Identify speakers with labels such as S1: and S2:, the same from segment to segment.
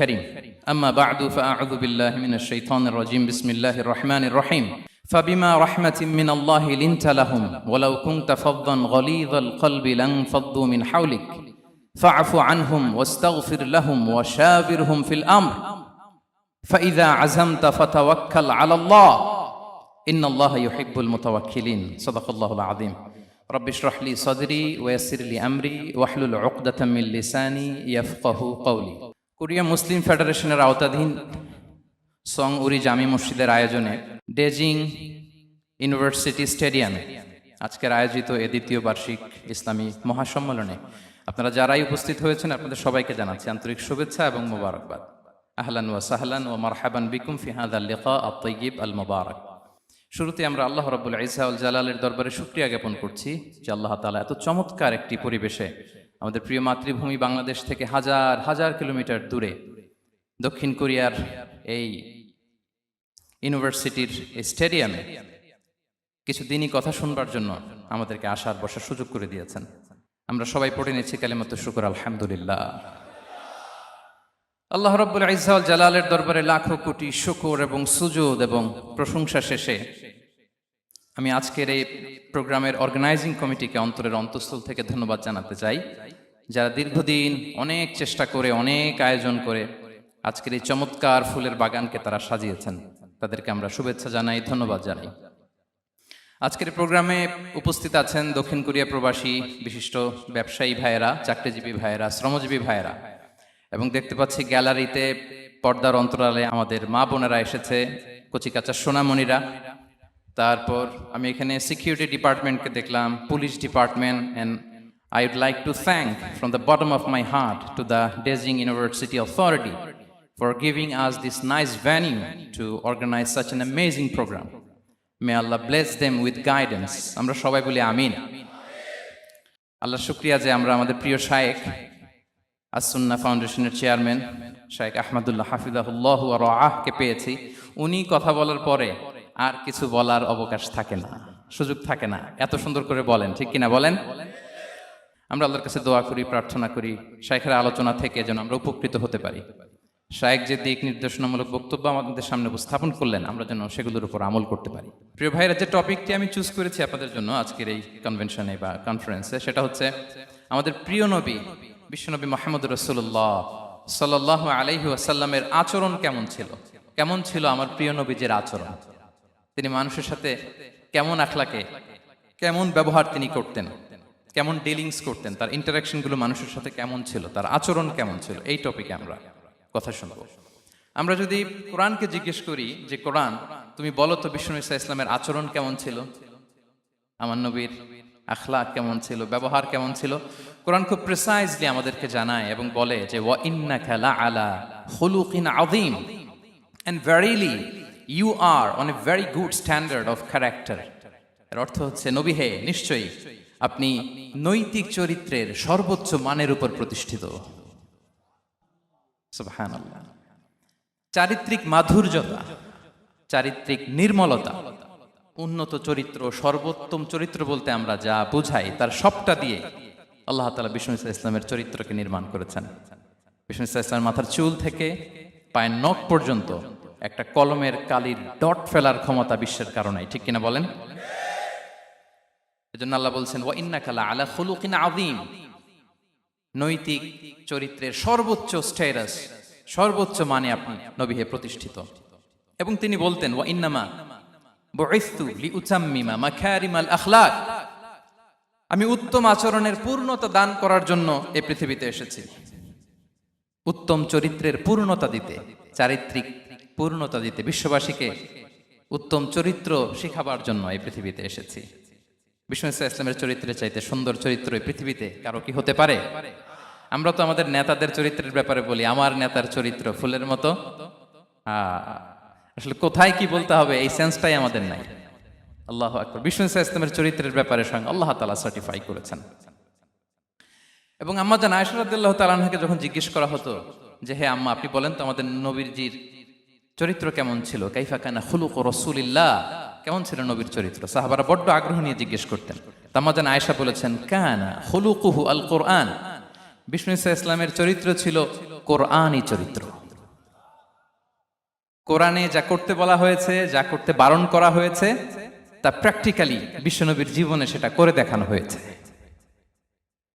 S1: الكريم أما بعد فأعوذ بالله من الشيطان الرجيم بسم الله الرحمن الرحيم فبما رحمة من الله لنت لهم ولو كنت فظا غليظ القلب لانفضوا من حولك فاعف عنهم واستغفر لهم وشاورهم في الأمر فإذا عزمت فتوكل على الله إن الله يحب المتوكلين صدق الله العظيم رب اشرح لي صدري ويسر لي أمري واحلل عقدة من لساني يفقه قولي Korea মুসলিম ফেডারেশনের আওতাধীন song উরি জামি মসজিদের আয়োজনে ডেজিং ইউনিভার্সিটি স্টেডিয়ামে আজকের আয়োজিত এ দ্বিতীয় বার্ষিক ইসলামী মহাসম্মেলনে আপনারা যারাই উপস্থিত হয়েছেন আপনাদের সবাইকে জানাচ্ছি আন্তরিক শুভেচ্ছা এবং মোবারকবাদ। আহলান ওয়া সাহলান ওয়া মারহাবান বিকুম ফি হাযাল লিকা আত-তাইয়্যিব আল মুবারাক। শুরুতে আমরা আল্লাহ রাব্বুল ইজ্জা ওয়াল জালালের দরবারে শুকরিয়া জ্ঞাপন করছি যে আল্লাহ তাআলা এত চমৎকার একটি পরিবেশে আমাদের প্রিয় মাতৃভূমি বাংলাদেশ থেকে হাজার হাজার কিলোমিটার দূরে দক্ষিণ কোরিয়ার এই ইউনিভার্সিটির এই স্টেডিয়ামে কিছু দিনই কথা শুনবার জন্য আমাদেরকে আসার বসার সুযোগ করে দিয়েছেন। আমরা সবাই পড়ে নিচ্ছি কালিমাতুশ শুকর আলহামদুলিল্লাহ। আল্লাহ রাব্বুল ইজ্জা ওয়াল জালালের দরবারে লাখো কোটি শুকর এবং সুজুদ এবং প্রশংসা শেষে আমি আজকের এই প্রোগ্রামের অর্গানাইজিং কমিটিকে অন্তরের অন্তঃস্থল থেকে ধন্যবাদ জানাতে চাই, যারা দীর্ঘদিন অনেক চেষ্টা করে অনেক আয়োজন করে আজকের এই চমৎকার ফুলের বাগানকে তারা সাজিয়েছেন। তাদেরকে আমরা শুভেচ্ছা জানাই, ধন্যবাদ জানাই। আজকের প্রোগ্রামে উপস্থিত আছেন দক্ষিণ কোরিয়া প্রবাসী বিশিষ্ট ব্যবসায়ী ভাইয়েরা, চাকরিজীবী ভাইয়েরা, শ্রমজীবী ভাইয়েরা, এবং দেখতে পাচ্ছি গ্যালারিতে পর্দার অন্তরালে আমাদের মা বোনেরা এসেছে, কচিকাচা সোনামণিরা। তারপর আমি এখানে সিকিউরিটি ডিপার্টমেন্টকে দেখলাম, police department, and I would like to thank from the bottom of my heart to the Daejeon University Authority for giving us this nice venue to organize such an amazing program. May Allah bless them with guidance. আমরা সবাই বলি আমিন। আল্লাহ শুকরিয়া যে আমরা আমাদের প্রিয় শায়েখ আস-সুন্নাহ ফাউন্ডেশনের চেয়ারম্যান শায়েখ আহমদুল্লাহ হাফিজাহুল্লাহ ওয়া রাআহকে পেয়েছি। উনি কথা বলার পরে আর কিছু বলার অবকাশ থাকে না, সুযোগ থাকে না, এত সুন্দর করে বলেন, ঠিক কিনা বলেন? আমরা আল্লাহর কাছে দোয়া করি, প্রার্থনা করি শায়েখের আলোচনা থেকে যেন আমরা উপকৃত হতে পারি। শায়েখ যে দিক নির্দেশনামূলক বক্তব্য আমাদের সামনে উপস্থাপন করলেন আমরা যেন সেগুলোর উপর আমল করতে পারি। প্রিয় ভাইরা, যে টপিকটি আমি চুজ করেছি আপনাদের জন্য আজকের এই কনভেনশনে বা কনফারেন্সে, সেটা হচ্ছে আমাদের প্রিয় নবী বিশ্বনবী মুহাম্মদ রাসূলুল্লাহ সাল্লাল্লাহু আলাইহি ওয়াসাল্লামের আচরণ কেমন ছিল। কেমন ছিল আমার প্রিয় নবীজির আচরণ? তিনি মানুষের সাথে কেমন আখলাকে, কেমন ব্যবহার তিনি করতেন, কেমন ডিলিংস করতেন, তার ইন্টারাকশনগুলো মানুষের সাথে কেমন ছিল, তার আচরণ কেমন ছিল, এই টপিকে আমরা কথা শুনব। আমরা যদি কোরআনকে জিজ্ঞেস করি যে কোরআন তুমি বলো তো বিশ্বনবী সাল্লাল্লাহু আলাইহি ওয়াসাল্লামের আচরণ কেমন ছিল, আমার নবীর আখলাক কেমন ছিল, ব্যবহার কেমন ছিল, কোরআন খুব প্রিসাইজলি আমাদেরকে জানায় এবং বলে যে ওয়া ইন্নাকা লাআলা খুলুকিন আযীম, and verily you are on a very good standard of character. এর অর্থ হচ্ছে নবী হে, নিশ্চয়ই আপনি নৈতিক চরিত্রের সর্বোচ্চ মানের উপর প্রতিষ্ঠিত। সুবহানাল্লাহ। চারিত্রিক মাধুর্যতা, চারিত্রিক নির্মলতা, উন্নত চরিত্র, সর্বোত্তম চরিত্র বলতে আমরা যা বুঝাই তার সবটা দিয়ে আল্লাহ তাআলা বিষ্ণু ইসলামের চরিত্রকে নির্মাণ করেছেন। বিষ্ণু ইসলামের মাথার চুল থেকে পায়ের নখ পর্যন্ত একটা কলমের কালির ডট ফেলার ক্ষমতা বিশ্বের কারণে, ঠিক কিনা বলেন? এজন্য আল্লাহ বলছেন ওয়া ইন্নাকা লাআলা খুলুকিন আযীম, নৈতিক চরিত্রের সর্বোচ্চ স্ট্যাটাস, সর্বোচ্চ মানে আপনি নবী হে প্রতিষ্ঠিত। এবং তিনি বলতেন ওয়া ইন্নামা বুইসতু লিউতাম্মিমা মাকারিমাল আখলাক, আমি উত্তম আচরণের পূর্ণতা দান করার জন্য এই পৃথিবীতে এসেছি, উত্তম চরিত্রের পূর্ণতা দিতে, চারিত্রিক পূর্ণতা দিতে, বিশ্ববাসীকে উত্তম চরিত্র শেখাবার জন্য এই পৃথিবীতে এসেছি। বিষ্ণু ইসলামের চরিত্রের চাইতে সুন্দর চরিত্র এই পৃথিবীতে কারো কি হতে পারে? আমরা তো আমাদের নেতাদের চরিত্রের ব্যাপারে বলি আমার নেতার চরিত্র ফুলের মতো। আসলে কোথায় কি বলতে হবে এই সেন্সটাই আমাদের নাই। আল্লাহু আকবার। বিষ্ণু ইসলামের চরিত্রের ব্যাপারে স্বয়ং আল্লাহ তাআলা সার্টিফাই করেছেন। এবং আম্মা জান আয়েশা রাদিয়াল্লাহু তাআলা আনহাকে যখন জিজ্ঞেস করা হতো যে হে আম্মা আপনি বলেন তো আমাদের নবীজির চরিত্র কেমন ছিল, কাইফা কানা খুলুকু রাসূলিল্লাহ, কেমন ছিল নবীর চরিত্র, সাহাবারা বড্ড আগ্রহ নিয়ে জিজ্ঞেস করতেন। আম্মা জান আয়েশা বলেছেন কানা খুলুকুহু আল কোরআন, বিষ্ণু ইসা ইসলামের চরিত্র ছিল কোরআনই চরিত্র। কোরআনে যা করতে বলা হয়েছে, যা করতে বারণ করা হয়েছে, তা প্র্যাকটিক্যালি বিশ্বনবীর জীবনে সেটা করে দেখানো হয়েছে।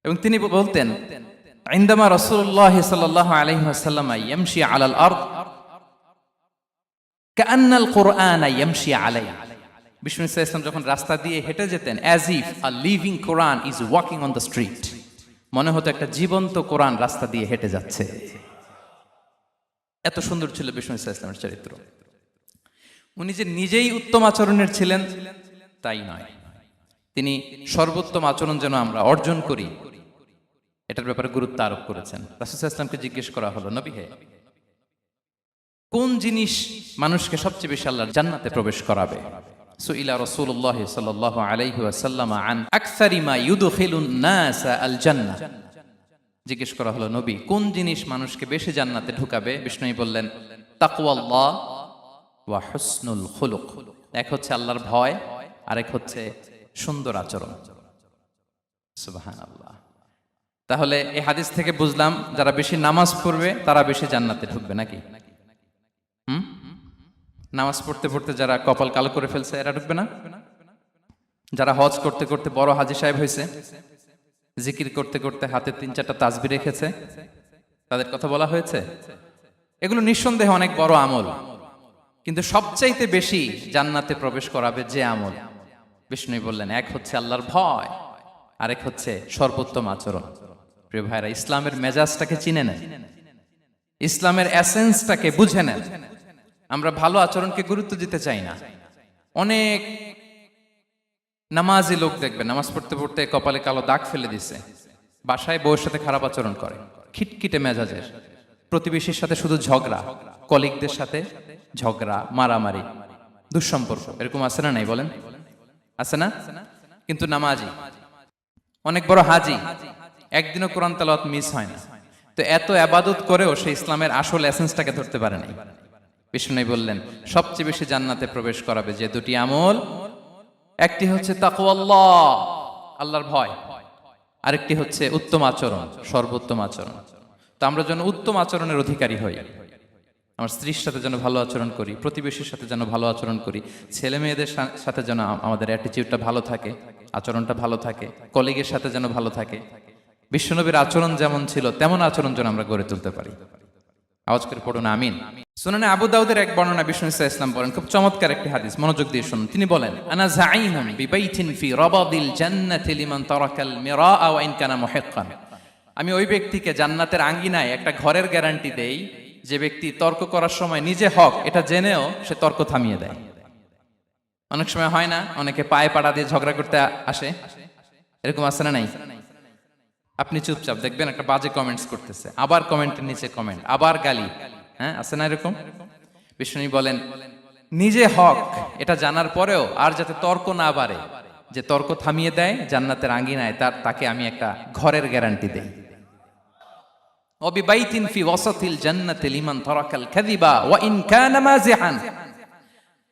S1: এবং তিনি বলতেন, ইনদামা রাসূলুল্লাহ সাল্লাল্লাহু আলাইহি ওয়াসাল্লাম ইয়ামশি আলাল আরদ কাআন্নাল কুরআনা ইয়ামশি আলাইহি। বিষ্ণু ইসলাম যখন রাস্তা দিয়ে হেঁটে যেতেন, as if a living Quran is walking on the street, মনে হতো একটা জীবন্ত কোরআন রাস্তা দিয়ে হেঁটে যাচ্ছে। এত সুন্দর ছিল বিষ্ণু ইসলামের চরিত্র। উনি যে নিজেই উত্তম আচরণের ছিলেন তাই নয়, তিনি সর্বোত্তম আচরণ যেন আমরা অর্জন করি এটার ব্যাপারে গুরুত্ব আরোপ করেছেন। রাসূল সাল্লাল্লাহু আলাইহি ওয়াসাল্লামকে জিজ্ঞেস করা হলো, নবী হে, কোন জিনিস মানুষকে সবচেয়ে বেশি আল্লাহর জান্নাতে প্রবেশ করাবে? সুইলা রাসূলুল্লাহ সাল্লাল্লাহু আলাইহি ওয়াসাল্লাম আন আকসারি মা ইউদখিলুন নাস আল জান্নাহ। জিজ্ঞেস করা হলো, নবী, কোন জিনিস মানুষকে বেশি জান্নাতে ঢুকাবে? বিষ্ণু বললেন, তাকওয়াল্লাহ ওয়া হুসনুল খুলুক। এক হচ্ছে আল্লাহর ভয়, আরেক হচ্ছে সুন্দর আচরণ। সুবহানাল্লাহ। তাহলে এই হাদিস থেকে বুঝলাম, যারা বেশি নামাজ পড়বে তারা বেশি জান্নাতে ঢুকবে নাকি? নামাজ পড়তে পড়তে যারা কপাল কালো করে ফেলছে এরা ঢুকবে না? যারা হজ করতে করতে বড় হাজী সাহেব হয়েছে, জিকির করতে করতে হাতে 3-4টা তাসবিহ রেখেছে, তাদের কথা বলা হয়েছে। এগুলো নিঃসন্দেহে অনেক বড় আমল, কিন্তু সবচাইতে বেশি জান্নাতে প্রবেশ করাবে যে আমল, বিষ্ণু বললেন, এক হচ্ছে আল্লাহর ভয়, আরেক হচ্ছে সর্বোত্তম আচরণ। প্রিয় ভাইরা, ইসলামের মেজাজটাকে চিনে নেন, ইসলামের এসেন্সটাকে বুঝে নেন। আমরা ভালো আচরণকে গুরুত্ব দিতে চাই না। অনেক নামাজি লোক দেখবে নামাজ পড়তে পড়তে কপালে কালো দাগ ফেলে দিছে, বাসায় বউয়ের সাথে খারাপ আচরণ করে, খিটখিটে মেজাজের, প্রতিবেশীর সাথে শুধু ঝগড়া, কলিগদের সাথে ঝগড়া, মারামারি, দুঃসম্পর্ক, এরকম আছে না নাই বলেন? আছে না? কিন্তু নামাজি, অনেক বড় হাজি, একদিনও কোরআন তেলাওয়াত মিস হয় না, তো এত ইবাদত করেও সে ইসলামের আসল এসেন্সটাকে ধরতে পারে নাই। বিষ্ণু বললেন, সবচেয়ে বেশি জান্নাতে প্রবেশ করাবে যে দুটি আমল, একটি হচ্ছে তাকওয়াল্লাহ, আল্লাহর ভয়, আরেকটি হচ্ছে উত্তম আচরণ, সর্বোত্তম আচরণ। তো আমরা যেন উত্তম আচরণের অধিকারী হই। আমার স্ত্রীর সাথে যেন ভালো আচরণ করি, প্রতিবেশীর সাথে যেন ভালো আচরণ করি, ছেলে মেয়েদের সাথে যেন আমাদের অ্যাটিটিউডটা ভালো থাকে, আচরণটা ভালো থাকে, কলিগের সাথে যেন ভালো থাকে। বিশ্বনবীর আচরণ যেমন ছিল তেমন আচরণ যেন আমরা গড়ে তুলতে পারি। আওয়াজ করে পড়ুন আমিন। সুনানে আবু দাউদের এক বর্ণনা, বিষ্ণু ইসলাম বলেন, খুব চমৎকার একটি হাদিস, মনোযোগ দিয়ে শুনুন। তিনি বলেন, আনা যাঈনুন বিবাইতিন ফি রাবাদিল জান্নাতি লিমান তারাকাল মিরাআ ওয়া ইন কানা মুহিক্কান। আমি ওই ব্যক্তিকে জান্নাতের আঙ্গিনায় একটা ঘরের গ্যারান্টি দেই যে ব্যক্তি তর্ক করার সময় নিজে হক এটা জেনেও সে তর্ক থামিয়ে দেয়। অনেক সময় হয় না, অনেকে পায়ে পাড়া দিয়ে ঝগড়া করতে আসে, এরকম আছে না নাই? আপনি চুপচাপ দেখবেন একটা বাজে কমেন্টস করতেছে, আবার কমেন্টের নিচে কমেন্ট, আবার গালি, হ্যাঁ আছে না এরকম? বিষ্ণু বলেন, নিজে হক এটা জানার পরেও আর যাতে তর্ক না বাড়ে, যে তর্ক থামিয়ে দেয় জান্নাতের আঙ্গিনায়, তাকে আমি একটা ঘরের গ্যারান্টি দেই। ওয়াবিবাইতিন ফি ওয়াসাতিল জান্নাতি লিমান তারাকাল কাযিবা ওয়া ইন কানা মাযিহান।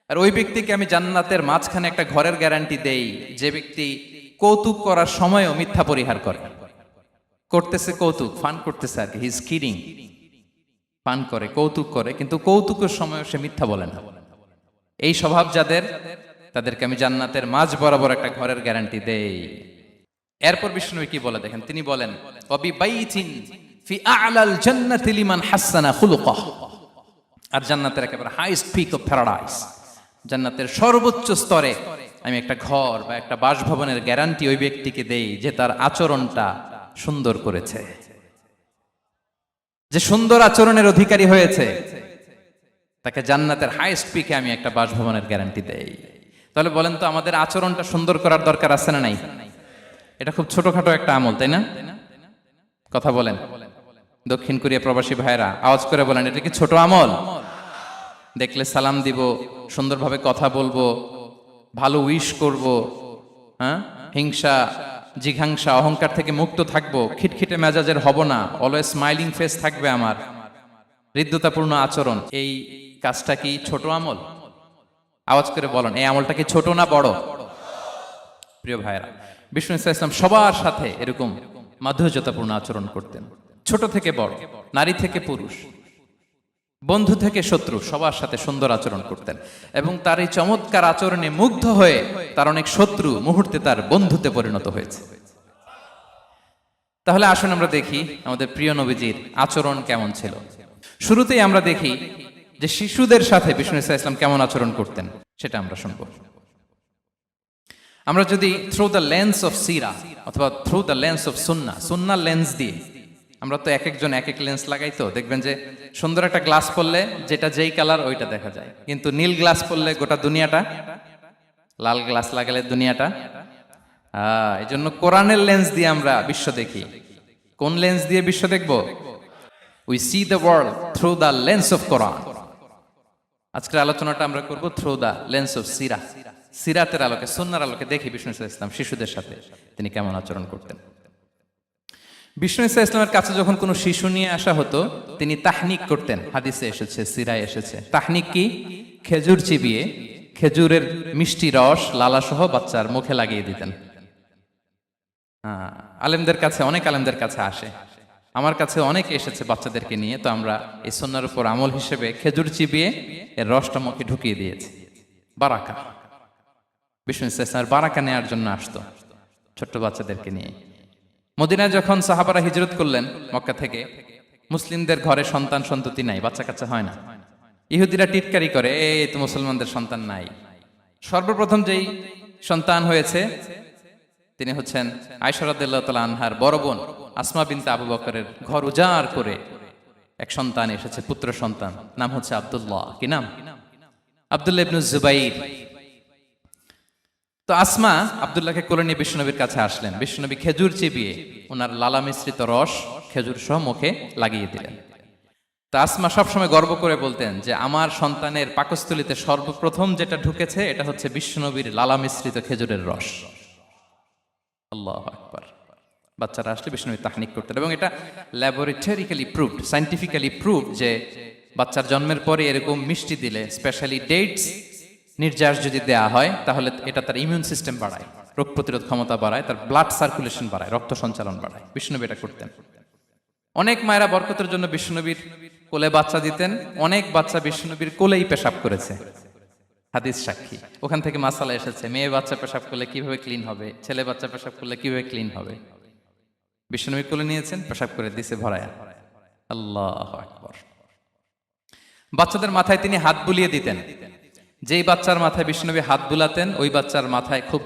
S1: আর ওই ব্যক্তিকে আমি জান্নাতের মাঝখানে একটা ঘরের গ্যারান্টি দেই যে ব্যক্তি কৌতুক করার সময়ও মিথ্যা পরিহার করে। করতেছে কৌতুক, ফান করতেছে আর কি, হি ইজ কিডিং, ফান করে, কৌতুক করে, কিন্তু কৌতুকের সময়ও সে মিথ্যা বলে না। এই স্বভাব যাদের, তাদেরকে আমি জান্নাতের মাঝ বরাবর একটা ঘরের গ্যারান্টি দেই। এরপর বিষ্ণু কি বলে দেখেন, তিনি বলেন, ওয়াবিবাইতিন ফি আ'লাল জান্নাতি লিমান হাসানা খুলুকাহ। আর জান্নাতের একেবারে হাইস্ট পিক অফ প্যারাডাইস, জান্নাতের সর্বোচ্চ স্তরে আমি একটা ঘর বা একটা বাসভবনের গ্যারান্টি ওই ব্যক্তিকে দেই যে তার আচরণটা সুন্দর করেছে, যে সুন্দর আচরণের অধিকারী হয়েছে, তাকে জান্নাতের হাইস্ট পিকে আমি একটা বাসভবনের গ্যারান্টি দেই। তাহলে বলেন তো, আমাদের আচরণটা সুন্দর করার দরকার আছে না নাই? এটা খুব ছোটখাটো একটা আমল, তাই না? কথা বলেন, দক্ষিণ কোরিয়া প্রবাসী ভাইরা আওয়াজ করে বলেন, এটা কি ছোট আমল? দেখলে সালাম দিব, সুন্দরভাবে কথা বলবো, ভালো উইশ করব, হ্যাঁ, হিংসা জিঘাংসা অহংকার থেকে মুক্ত থাকবো, খিটখিটে মেজাজের হব না, অলওয়েজ স্মাইলিং ফেস থাকবে আমার, হৃদ্যতাপূর্ণ আচরণ। এই কাজটা কি ছোট আমল? আওয়াজ করে বলেন, এই আমলটা কি ছোট না বড়? প্রিয় ভাইরা, বিষ্ণু ইসলাম সবার সাথে এরকম মাধুর্যতাপূর্ণ আচরণ করতেন, ছোট থেকে বড়, নারী থেকে পুরুষ, বন্ধু থেকে শত্রু সবার সাথে সুন্দর আচরণ করতেন এবং তার এই চমৎকার আচরণে মুগ্ধ হয়ে তার অনেক শত্রু মুহূর্তে তার বন্ধুতে পরিণত হয়েছে। তাহলে আসুন আমরা দেখি আমাদের প্রিয় নবীজির আচরণ কেমন ছিল। শুরুতেই আমরা দেখি যে শিশুদের সাথে বিষ্ণু ইসা ইসলাম কেমন আচরণ করতেন, সেটা আমরা শুনব। আমরা যদি থ্রু দ্য লেন্স অফ সিরা অথবা through the lens of Sunnah lens দিয়ে, আমরা তো এক একজন এক এক লেন্স লাগাই, তো দেখবেন যে সুন্দর একটা গ্লাস পরলে যেটা যেই কালার ওইটা দেখা যায়, কিন্তু নীল গ্লাস পরলে গোটা দুনিয়াটা, লাল গ্লাস লাগালে দুনিয়াটা। এই জন্য কোরআনের লেন্স দিয়ে আমরা বিশ্ব দেখি। কোন লেন্স দিয়ে বিশ্ব দেখব? We see the world through the lens of Quran. আজকের আলোচনাটা আমরা করব থ্রু দ্য লেন্স অফ সিরা, সিরাতের আলোকে, সুন্নাহর আলোকে দেখি বিষ্ণু ইসা ইসলাম শিশুদের সাথে তিনি কেমন আচরণ করতেন। বিষ্ণু ইসা ইসলামের কাছে যখন কোনো শিশু নিয়ে আসা হতো, তিনি তাহনিক করতেন। হাদিসে এসেছে, সিরায় এসেছে। তাহনিক কি? খেজুর চিবিয়ে খেজুরের মিষ্টি রস লালাসহ বাচ্চার মুখে লাগিয়ে দিতেন। আলেমদের কাছে, অনেক আলেমদের কাছে আসে, আমার কাছে অনেকে এসেছে বাচ্চাদেরকে নিয়ে, তো আমরা এই সুন্নাহর উপর আমল হিসেবে খেজুর চিবিয়ে এর রসটা মুখে ঢুকিয়ে দিয়েছি। বারাকা, বিষ্ণু ইসা ইসলামের বারাকা নেওয়ার জন্য আসতো ছোট্ট বাচ্চাদেরকে নিয়ে। মদিনায় যখন সাহাবারা হিজরত করলেন মক্কা থেকে, মুসলিমদের ঘরে সন্তান সন্ততি নাই, বাচ্চা কাচ্চা হয় না। ইহুদিরা টিটকারি করে, এই তো মুসলমানদের সন্তান নাই। সর্বপ্রথম যেই সন্তান হয়েছে তিনি হচ্ছেন আয়েশা রাদিয়াল্লাহু তাআলা আনহার বড় বোন আসমা বিনতে আবু বকরের ঘর উজাড় করে এক সন্তান এসেছে, পুত্র সন্তান, নাম হচ্ছে আব্দুল্লাহ। কি নাম? আব্দুল্লাহ ইবনে জুবাইর। তো আসমা আব্দুল্লাহকে কোলে নিয়ে বিশ্বনবীর কাছে আসলেন। বিশ্বনবী খেজুর চিবিয়ে ওনার লালা মিশ্রিত রস খেজুর সহ মুখে লাগিয়ে দিলেন। তা আসমা সবসময় গর্ব করে বলতেন যে আমার সন্তানের পাকস্থলীতে সর্বপ্রথম যেটা ঢুকেছে এটা হচ্ছে বিশ্বনবীর লালা মিশ্রিত খেজুরের রস। আল্লাহু আকবার। বাচ্চারা আসলে বিশ্বনবী তাহনিক করতেন এবং এটা ল্যাবরেটরিক্যালি প্রুভড, সায়েন্টিফিক্যালি প্রুভড যে বাচ্চার জন্মের পরে এরকম মিষ্টি দিলে, স্পেশালি ডেটস নির্যাস যদি দেয়া হয়, তাহলে এটা তার ইমিউন সিস্টেম বাড়ায়, রোগ প্রতিরোধ ক্ষমতা বাড়ায়, তার ব্লাড সার্কুলেশন বাড়ায়, রক্ত সঞ্চালন বাড়ায়। বিষ্ণুনবী এটা করতেন। অনেক মায়েরা বরকতের জন্য বিষ্ণুনবীর কোলে বাচ্চা দিতেন। অনেক বাচ্চা বিষ্ণুনবীর কোলেই পেশাব করেছে, হাদিস সাক্ষী। ওখান থেকে মাসালা এসেছে, মেয়ে বাচ্চা পেশাব করলে কিভাবে ক্লিন হবে, ছেলে বাচ্চা পেশাব করলে কিভাবে ক্লিন হবে। বিষ্ণুনবী কোলে নিয়েছেন, পেশাব করে দিছে ভরায়া। আল্লাহু আকবার। বাচ্চাদের মাথায় তিনি হাত বুলিয়ে দিতেন। যেই বাচ্চার মাথায় বিষ্ণুনবী হাত বুলাতেন, ওই বাচ্চার মাথায় খুব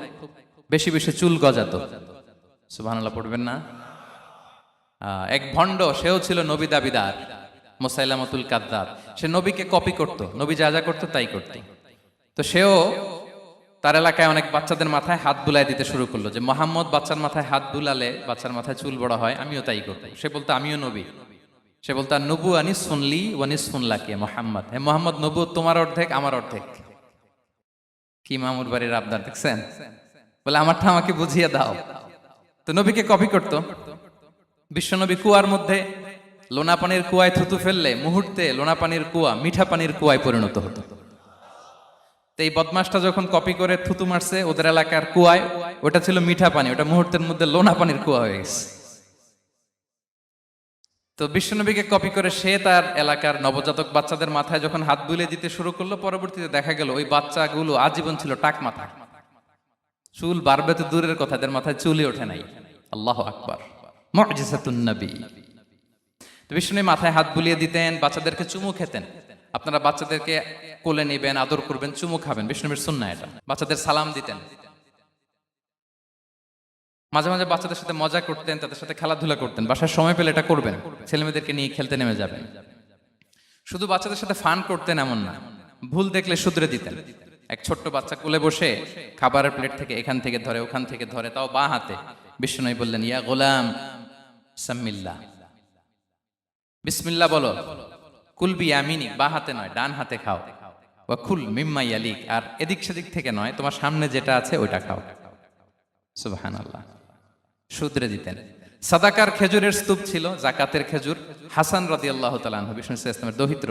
S1: বেশি বেশি চুল গজাতো। সুবহানাল্লাহ পড়বেন না? এক ভণ্ড, সেও ছিল নবী দাবিদার, মুসাইলামাতুল কাযযাব। সে নবীকে কপি করত, নবী যা যা করতো তাই করত। তো সেও তার এলাকায় অনেক বাচ্চাদের মাথায় হাত বুলাই দিতে শুরু করলো, যে মোহাম্মদ বাচ্চার মাথায় হাত বুলালে বাচ্চার মাথায় চুল বড় হয়, আমিও তাই করব। সে বলতো আমিও নবী। সে বলতো নবু আনিস শুনলি ওয়ানিস শুনলাকে মোহাম্মদ, হে মোহাম্মদ, নবু তোমার অর্ধেক আমার অর্ধেক। কি মামুর বাড়ির আবদার দেখছেন? বলে আমারটা আমাকে বুঝিয়ে দাও। তো নবীকে কপি করত। বিশ্বনবী কুয়ার মধ্যে লোনা পানির কুয়ায় থুতু ফেললে মুহূর্তে লোনা পানির কুয়া মিঠা পানির কুয়ায় পরিণত হতো। তো এই বদমাসটা যখন কপি করে থুতু মারছে ওদের এলাকার কুয়ায়, ওটা ছিল মিঠা পানি, ওটা মুহূর্তের মধ্যে লোনা পানির কুয়া হয়ে গেছে। তো বিশ্বনবীকে কপি করে সে তার এলাকার নবজাতক বাচ্চাদের মাথায় যখন হাত বুলিয়ে দিতে শুরু করলো, পরবর্তীতে দেখা গেল ওই বাচ্চাগুলো আজীবন ছিল টাক মাথা। চুল বাড়বে তো দূরের কথা, এদের মাথায় চুলই ওঠে নাই। আল্লাহু আকবার, মুজিজাতুন নবী। তো বিষ্ণু মাথায় হাত বুলিয়ে দিতেন, বাচ্চাদেরকে চুমু খেতেন। আপনারা বাচ্চাদেরকে কোলে নেবেন, আদর করবেন, চুমু খাবেন, বিষ্ণুবীর সুন্নাহ এটা। বাচ্চাদের সালাম দিতেন। মাঝে মাঝে বাচ্চাদের সাথে মজা করতেন, তাদের সাথে খেলাধুলা করতেন। বাসার সময় পেলে এটা করবেন, ছেলেমেয়েদেরকে নিয়ে খেলতে নেমে যাবেন। শুধু বাচ্চাদের সাথে ফান করতেন এমন না, ভুল দেখলে শুধরে দিতেন। এক ছোট্ট বাচ্চা কোলে বসে খাবারের প্লেট থেকে এখান থেকে ধরে ওখান থেকে ধরে, তাও বাঁ হাতে। বিষ্ণু বললেন, ইয়া গোলাম সাম্মিল্লাহ, বিসমিল্লাহ বলো। কুলবি আমিনি, বাঁ হাতে নয় ডান হাতে খাও। ওয়া কুল মিম্মা ইয়ালিক, আর এদিক সেদিক থেকে নয়, তোমার সামনে যেটা আছে ওইটা খাও। সুবহানাল্লাহ, শুধরে দিতেন। সাদাকার খেজুরের স্তূপ ছিল, জাকাতের খেজুর। হাসান রাদিয়াল্লাহু তাআলা আনহু, বিষ্ণু ইসলামের দৌহিত্র,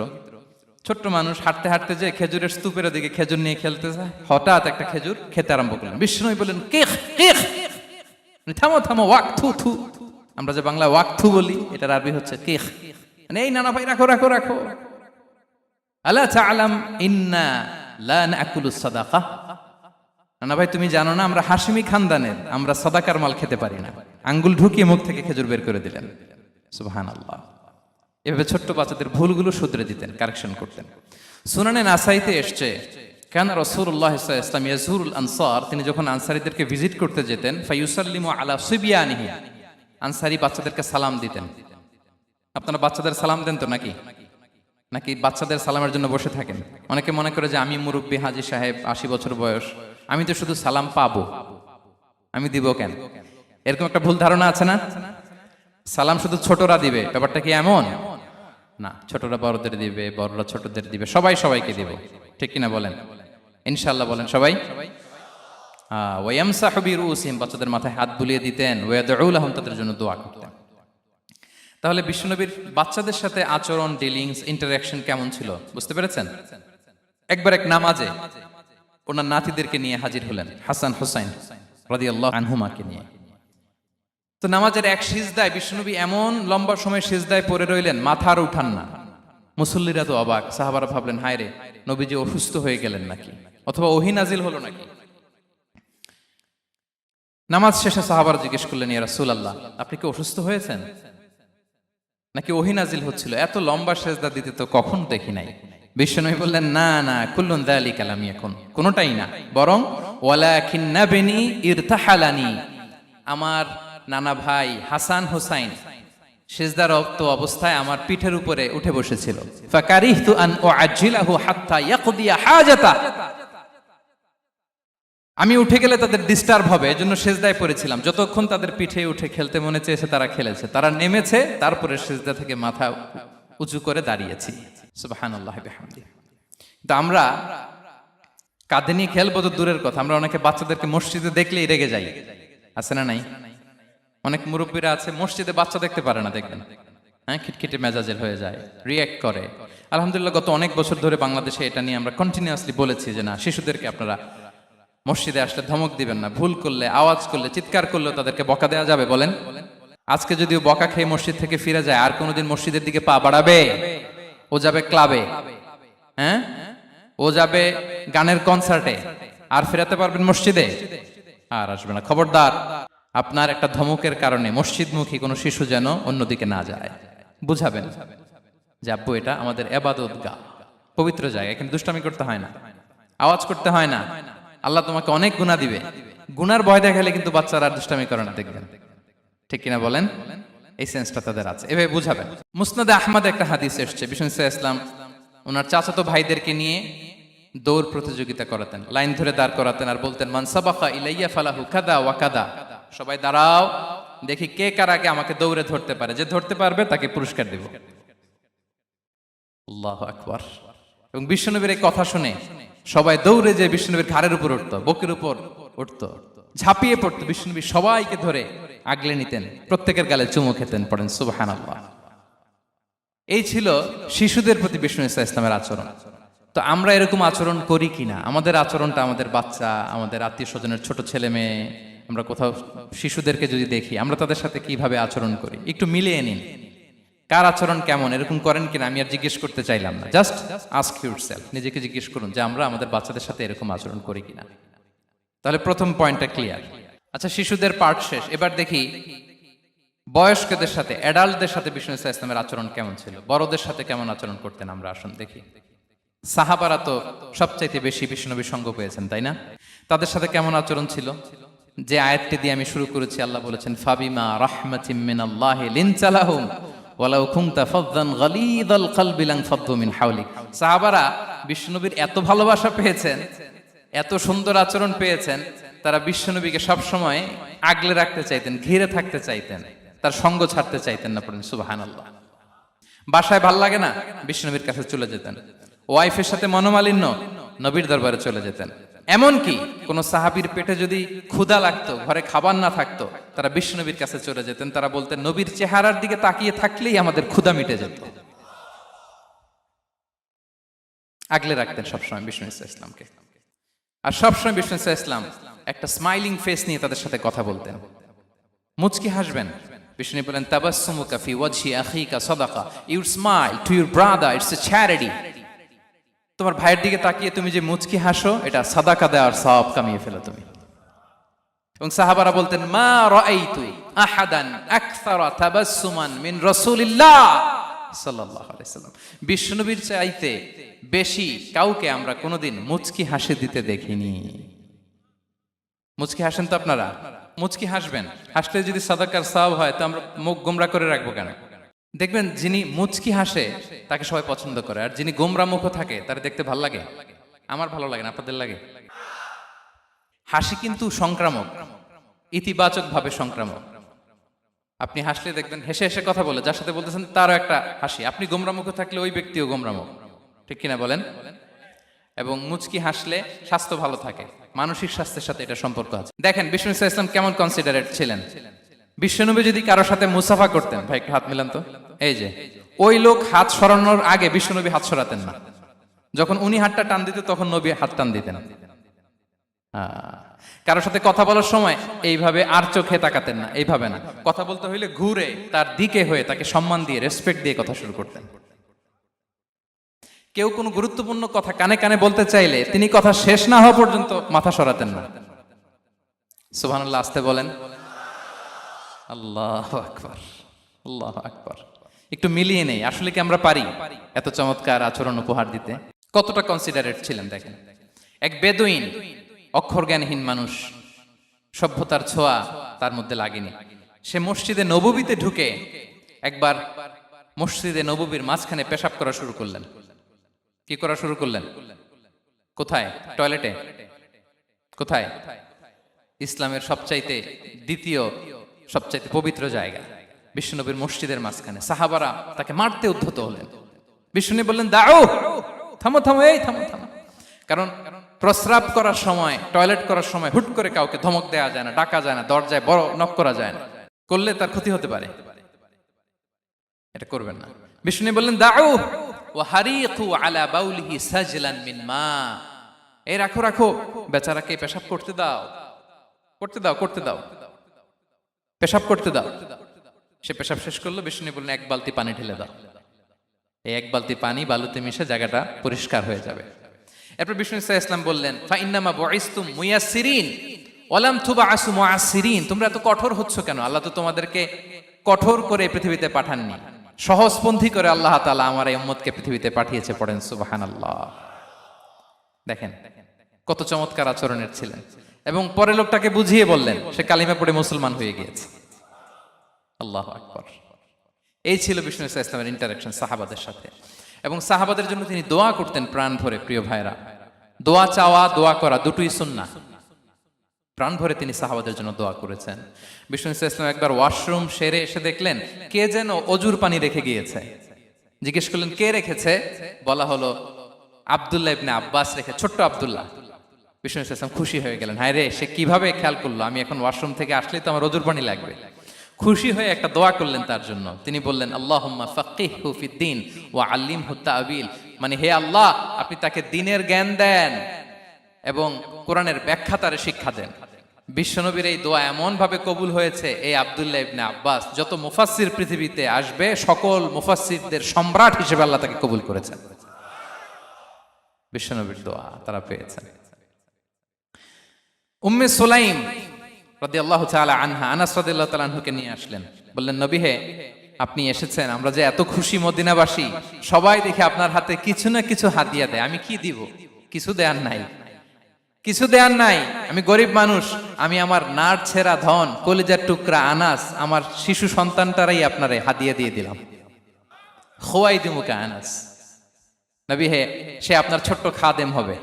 S1: ছোট্ট মানুষ, হাঁটতে হাঁটতে যে খেজুরের স্তূপের দিকে খেজুর নিয়ে খেলতে যায়, হঠাৎ একটা খেজুর খেতে আরম্ভ করলেন। বিষ্ণু বললেন, কেখ কেখ, থামো থামো, ওয়াক থু থু। আমরা যে বাংলা ওয়াক থু বলি, এটার আরবি হচ্ছে কেখ, মানে এই নানা ভাই রাখো রাখো রাখো। আলা তা'লাম ইন্না লা নাকুলু সাদাকা। না ভাই, তুমি জানো না আমরা হাশিমি খানদানের, আমরা সাদাকার মাল খেতে পারি না। আঙ্গুল ঢুকিয়ে মুখ থেকে খেজুর বের করে দিলেন। সুবহানাল্লাহ। এভাবে ছোট্ট বাচ্চাদের ভুলগুলো শুধরে দিতেন, কারেকশন করতেন। সুনানে নাসাইতে এসছে, কানা রাসূলুল্লাহ সাল্লাল্লাহু আলাইহি ওয়াসাল্লাম ইয়াজুরুল আনসার, তিনি যখন আনসারীদেরকে ভিজিট করতে যেতেন, ফায়ুসাল্লিমু আলা সিবিয়ানিহি, আনসারী বাচ্চাদেরকে সালাম দিতেন। আপনারা বাচ্চাদের সালাম দেন তো নাকি? নাকি বাচ্চাদের সালামের জন্য বসে থাকেন? অনেকে মনে করে যে আমি মুরব্বী হাজী সাহেব, 80 বছর বয়স, আমি তো শুধু সালাম পাবো, আমি দিব কেন? এরকম একটা ভুল ধারণা আছে না? সালাম শুধু ছোটরা দিবে, ব্যাপারটা কি এমন না? ছোটরা বড়দের দিবে, বড়রা ছোটদের দিবে, সবাই সবাইকে দিবে, ঠিক কিনা বলেন? ইনশাআল্লাহ বলেন সবাই। ওয়ায়ামসাহু বিরুসিহিম, বাচ্চাদের মাথায় হাত বুলিয়ে দিতেন। ওয়ায়াদউ লাহুম, তাদের জন্য দোয়া করতেন। তাহলে বিশ্বনবীর বাচ্চাদের সাথে আচরণ, ডিলিংস, ইন্টারঅ্যাকশন কেমন ছিল বুঝতে পেরেছেন? একবার এক নামাজে ওনার নাতিদেরকে নিয়ে হাজির হলেন, হাসান হুসাইন রাদিয়াল্লাহু আনহুমাকে নিয়ে। তো নামাজের এক সিজদায় বিশ্বনবী এমন লম্বা সময় সিজদায় পড়ে রইলেন, মাথা আর উঠান না। মুসল্লিরা তো অবাক, সাহাবারা ভাবলেন হায় রে, নবীজি অসুস্থ হয়ে গেলেন নাকি, অথবা ওহী নাজিল হলো নাকি। নামাজ শেষে সাহাবারা জিজ্ঞেস করলেন, ইয়া রাসূলুল্লাহ, আপনি কি অসুস্থ হয়েছেন নাকি ওহী নাজিল হচ্ছিল? এত লম্বা সিজদা দিতে তো কখন দেখি নাই। বিশ্বনবী বললেন, না না, কুল্লুন যালিকা লাম ইয়াকুন, কোনটাই না, বরং ওয়ালাকিন্না বিনি ইরতাহালানি, আমার নানা ভাই হাসান হুসাইন সিজদারত অবস্থায় আমার পিঠের উপরে উঠে বসেছিল। ফাকারিহতু আন উআজ্জিলাহু হাত্তা ইয়াকদিয়া হাজাতা, আমি উঠে গেলে তাদের ডিস্টার্ব হবে, এজন্য সিজদায় পড়েছিলাম। যতক্ষণ তাদের পিঠে উঠে খেলতে মনে চেয়েছে তারা খেলেছে, তারা নেমেছে, তারপরে সিজদা থেকে মাথা উঁচু করে দাঁড়িয়েছি। সুবহানাল্লাহি বিহামদিহি। তো আমরা কাঁধে নিয়ে খেলবো তো দূরের কথা, আমরা অনেকে বাচ্চাদেরকে মসজিদে দেখলেই রেগে যাই, আছে না নাই? অনেক মুরব্বীরা আছে মসজিদে বাচ্চা দেখতে পারে না, দেখবেন হ্যাঁ, খিটখিটে মেজাজের হয়ে যায়, রিয়্যাক্ট করে। আলহামদুলিল্লাহ গত অনেক বছর ধরে বাংলাদেশে এটা নিয়ে আমরা কন্টিনিউয়াসলি বলেছি যে না, শিশুদেরকে আপনারা মসজিদে আসলে ধমক দিবেন না, ভুল করলে, আওয়াজ করলে, চিৎকার করলেও তাদেরকে বকা দেওয়া যাবে? বলেন। আজকে যদিও বকা খেয়ে মসজিদ থেকে ফিরে যায়, আর কোনোদিন মসজিদের দিকে পা বাড়াবে? ও যাবে ক্লাবে, হ্যাঁ, ও যাবে গানের কনসার্টে, আর ফেরাতে পারবেন মসজিদে? আর আসবে না। খবরদার, আপনার একটা ধমকের কারণে মসজিদমুখী কোনো শিশু যেন অন্যদিকে না যায়। বুঝাবেন যে আব্বু, এটা আমাদের ইবাদতগাহ, পবিত্র জায়গা, এখানে দুষ্টামি করতে হয় না, আওয়াজ করতে হয় না, আল্লাহ তোমাকে অনেক গুনাহ দিবে। গুনার ভয় দেখালে কিন্তু বাচ্চারা আর দুষ্টামি করে না, দেখবেন, ঠিক কিনা বলেন? এই সেন্সটা তাদের আছে, এভাবে বুঝাবেন। মুসনাদে আহমদে একটা হাদিস এসছে, বিষ্ণু ইসলাম ওনার চাচাতো ভাইদেরকে নিয়ে দৌড় প্রতিযোগিতা করাতেন, লাইন ধরে দাঁড় করাতেন, আর বলতেন, মান সাবাকা ইলাইয়া ফালাহু কাদা ওয়া কাদা, সবাই দাঁড়াও, দেখি কে কার আগে আমাকে দৌড়ে ধরতে পারে, যে ধরতে পারবে তাকে পুরস্কার দেব। আল্লাহু আকবার। এবং বিশ্বনবীর এই কথা শুনে সবাই দৌড়ে যে বিশ্বনবীর ঘাড়ের উপর উঠতো, বুকের উপর উঠতো, ঝাঁপিয়ে পড়তো। বিশ্বনবী সবাইকে ধরে আগলে নিতেন, প্রত্যেকের গালে চুমু খেতেন। পড়েন সুবহানাল্লাহ। এই ছিল শিশুদের প্রতি বিষ্ণু ইসলামের আচরণ। তো আমরা এরকম আচরণ করি কিনা? আমাদের আচরণটা আমাদের বাচ্চা, আমাদের আত্মীয় স্বজনের ছোট ছেলে মেয়ে, আমরা কোথাও শিশুদেরকে যদি দেখি, আমরা তাদের সাথে কিভাবে আচরণ করি একটু মিলিয়ে নিন। কার আচরণ কেমন, এরকম করেন কিনা আমি আর জিজ্ঞেস করতে চাইলাম না, জাস্ট আস্ক ইউরসেলফ, নিজেকে জিজ্ঞেস করুন যে আমরা আমাদের বাচ্চাদের সাথে এরকম আচরণ করি কিনা। তাহলে প্রথম পয়েন্টটা ক্লিয়ার। আচ্ছা, শিশুদের পার্ট শেষ, এবার দেখি বয়স্কদের সাথে, অ্যাডাল্টদের সাথে বিষ্ণু ইসলামের আচরণ কেমন ছিল, বড়দের সাথে কেমন আচরণ করতেন আমরা। আসুন দেখি। সাহাবারা তো সবচাইতে বেশি বিষ্ণুনবীর সঙ্গ পেয়েছেন, তাই না? তাদের সাথে কেমন আচরণ ছিল? যে আয়াতটি দিয়ে আমি শুরু করেছি, আল্লাহ বলেছেন, ফাবিমা রাহমাতিম মিনাল্লাহি লিনতা লাহুম ওয়ালাউ কুনতা ফাযযান গালিযাল কলবি লানফাদ্দু মিন হাওলিক। সাহাবারা বিষ্ণুনবীর এত ভালোবাসা পেয়েছেন, এত সুন্দর আচরণ পেয়েছেন, তারা বিশ্বনবীকে সবসময় আগলে রাখতে চাইতেন, ঘিরে থাকতে চাইতেন, তার সঙ্গ ছাড়তে চাইতেন না। পড়েন সুবহানাল্লাহ। বাসায় ভাল লাগে না, বিশ্বনবীর কাছে চলে যেতেন। ওয়াইফের সাথে মনোমালিন্য, নবীর দরবারে চলে যেতেন। এমনকি কোন সাহাবীর পেটে যদি ক্ষুধা লাগতো, ঘরে খাবার না থাকতো, তারা বিশ্বনবীর কাছে চলে যেতেন। তারা বলতেন, নবীর চেহারার দিকে তাকিয়ে থাকলেই আমাদের ক্ষুধা মিটে যেত। আগলে রাখতেন সবসময় বিষ্ণু ইসলামকে। আর সবসময় বিষ্ণু ইসলাম একটা স্মাইলিং ফেস নিয়ে তাদের সাথে কথা বলতেন, মুচকি হাসবেন। বিষ্ণু বলেন, তাবাসসুমুকা ফি ওয়াজহি আখিকা সাদাকা, you smile to your brother, it's a charity. তোমার ভাইয়ের দিকে তাকিয়ে তুমি যে মুচকি হাসো, এটা সাদাকা দেওয়ার সওয়াব কামিয়ে ফেলো তুমি। এবং সাহাবারা বলতেন, মা রাআইতু আহাদান আকসারা তাবাসসুমান মিন রাসূলিল্লাহ সাল্লাল্লাহু আলাইহি সাল্লাম। বিশ্বনবীর চাইতে বেশি কাউকে আমরা কোনোদিন মুচকি হাসি দিতে দেখিনি। মুচকি হাসেন তো আপনারা? মুচকি হাসবেন, হাসলে যদি সাদাকার সওয়াব হয় তো আমরা মুখ গোমরা করে রাখবো কেন? দেখবেন যিনি মুচকি হাসে তাকে সবাই পছন্দ করে, আর যিনি গোমরা মুখ থাকে তার দেখতে ভালো লাগে। আমার ভালো লাগে না, আপনাদের লাগে? হাসি কিন্তু সংক্রামক, ইতিবাচক ভাবে সংক্রামক। আপনি হাসলে দেখবেন হেসে হেসে কথা বলে যার সাথে বলতেছেন তারও একটা হাসি। আপনি গোমরা মুখ থাকলে ওই ব্যক্তিও গোমরা মুখ, ঠিক কিনা বলেন? এবং মুচকি হাসলে স্বাস্থ্য ভালো থাকে, মানসিক স্বাস্থ্যের সাথে এটা সম্পর্ক আছে। দেখেন বিষ্ণু ইসলাম কেমন কনসিডারেট ছিলেন। বিশ্বনবী যদি কারোর সাথে মুসাফা করতেন, ভাই একটু হাত মিলান তো, এই যে ওই লোক হাত সরানোর আগে বিশ্বনবী হাত সরাতেন না। যখন উনি হাতটা টান দিতেন তখন নবী হাত টান দিতেন। কারোর সাথে কথা বলার সময় এইভাবে আর চোখে তাকাতেন না, এইভাবে না। কথা বলতে হইলে ঘুরে তার দিকে হয়ে তাকে সম্মান দিয়ে, রেসপেক্ট দিয়ে কথা শুরু করতেন। কেউ কোনো গুরুত্বপূর্ণ কথা কানে কানে বলতে চাইলে তিনি কথা শেষ না হওয়া পর্যন্ত মাথা সরাতেন না। সুবহানাল্লাহ, আসতে বলেন। আল্লাহু আকবার, আল্লাহু আকবার। একটু মিলিয়ে নেই, আসলে কি আমরা পারি এত চমৎকার আচরণ উপহার দিতে? কতটা কনসিডারেট ছিলেন দেখেন। এক বেদুইন, অক্ষর জ্ঞানহীন মানুষ, সভ্যতার ছোঁয়া তার মধ্যে লাগেনি। সে মসজিদে নববীতে ঢুকে একবার মসজিদে নববীর মাঝখানে পেশাব করা শুরু করলেন। কি করা শুরু করলেন? কোথায়? টয়লেটে? কোথায়? ইসলামের সবচাইতে দ্বিতীয় সবচাইতে পবিত্র জায়গা বিশ্বনবীর মসজিদের মাঝখানে। সাহাবারা তাকে মারতে উদ্ধত হলেন। বিশ্বনবী বললেন, দাও, থামো থামো, এই থামো থামো। কারণ প্রস্রাব করার সময়, টয়লেট করার সময় হুট করে কাউকে ধমক দেওয়া যায় না, ডাকা যায় না, দরজায় বড় নক করা যায় না, করলে তার ক্ষতি হতে পারে, এটা করবেন না। বিষ্ণু বললেন, দাউ ওয়া হারিকু আলা বাউলিহি সাজলান মিন মা। এই রাখো রাখো, বেচারাকে পেশাব করতে দাও, করতে দাও, করতে দাও, পেশাব করতে দাও। সে পেশাব শেষ করলো। বিষ্ণু বললেন, এক বালতি পানি ঢেলে দাও। এই এক বালতি পানি বালুতে মিশে জায়গাটা পরিষ্কার হয়ে যাবে। এরপর বিষ্ণু ইসলাম বললেন, ফাইন্নামা বুইসতুম মুয়াসসিরিন ওয়া লাম তুবআসু মুআসসিরিন। তোমরা এত কঠোর হচ্ছ কেন? আল্লাহ তো তোমাদেরকে কঠোর করে পৃথিবীতে পাঠাননি, সহজপন্থী করে আল্লাহ তাআলা আমার এই উম্মতকে পৃথিবীতে পাঠিয়েছে। পড়েন সুবহানাল্লাহ। দেখেন কত চমৎকার আচরণের ছিলেন। এবং পরে লোকটাকে বুঝিয়ে বললেন, সে কালিমা পড়ে মুসলমান হয়ে গিয়েছে। আল্লাহু আকবার। এই ছিল বিষ্ণু ইসলামের ইন্টারাকশন সাহাবাদের সাথে। এবং সাহাবাদের জন্য তিনি দোয়া করতেন প্রাণ ভরে। প্রিয় ভাইরা, দোয়া চাওয়া, দোয়া করা দুটোই সুন্নাহ। প্রাণ ভরে তিনি সাহাবাদের জন্য দোয়া করেছেন। বিষ্ণু ইসলাম একবার ওয়াশরুম সেরে এসে দেখলেন কে যেন অজুর পানি রেখে গিয়েছে। জিজ্ঞেস করলেন, কে রেখেছে? বলা হলো, আব্দুল্লাহ ইবনে আব্বাস রেখে, ছোট্ট আব্দুল্লাহ। বিষ্ণু ইসলাম খুশি হয়ে গেলেন, হায় রে, সে কিভাবে খেয়াল করলো? আমি এখন ওয়াশরুম থেকে আসলেই তো আমার অজুর পানি লাগবে। খুশি হয়ে একটা দোয়া করলেন তার জন্য। তিনি বললেন, আল্লাহুম্মা ফাক্কিহহু ফিদ্দীন ওয়া আল্লিমহু তা'বীল। মানে হে আল্লাহ, আপনি তাকে দ্বীনের জ্ঞান দেন এবং কোরআনের ব্যাখ্যা তারে শিক্ষা দেন। বিশ্বনবীর এই দোয়া এমন ভাবে কবুল হয়েছে, এই আব্দুল্লাহ ইবনে আব্বাস যত মুফাসসির পৃথিবীতে আসবে সকল মুফাসসিরদের সম্রাট হিসেবে আল্লাহ তাকে কবুল করেছেন। বিশ্বনবীর দোয়া তারা পেয়েছেন। উম্মে সুলাইম রাদিয়াল্লাহু তাআলা আনহা, আনাস রাদিয়াল্লাহু তাআলা আনহুকে নিয়ে আসলেন। বললেন, নবী হে, আপনি এসেছেন, আমরা যে এত খুশি মদিনাবাসী, সবাই দেখে আপনার হাতে কিছু না কিছু হাদিয়া দেয়। আমি কি দিব? কিছু দেয়ার নাই, কিছু দেয়ার নাই। আমি গরিব মানুষ, আমি আমার নাড় ছেঁড়া ধন, কলিজার টুকরা আনাস, আমার শিশু সন্তানটারাই আপনারে হাদিয়া দিয়ে দিলাম। খোয়াই দিমুকা আনাস। নবী হে, সে আপনার ছোট্ট খাদেম হবে,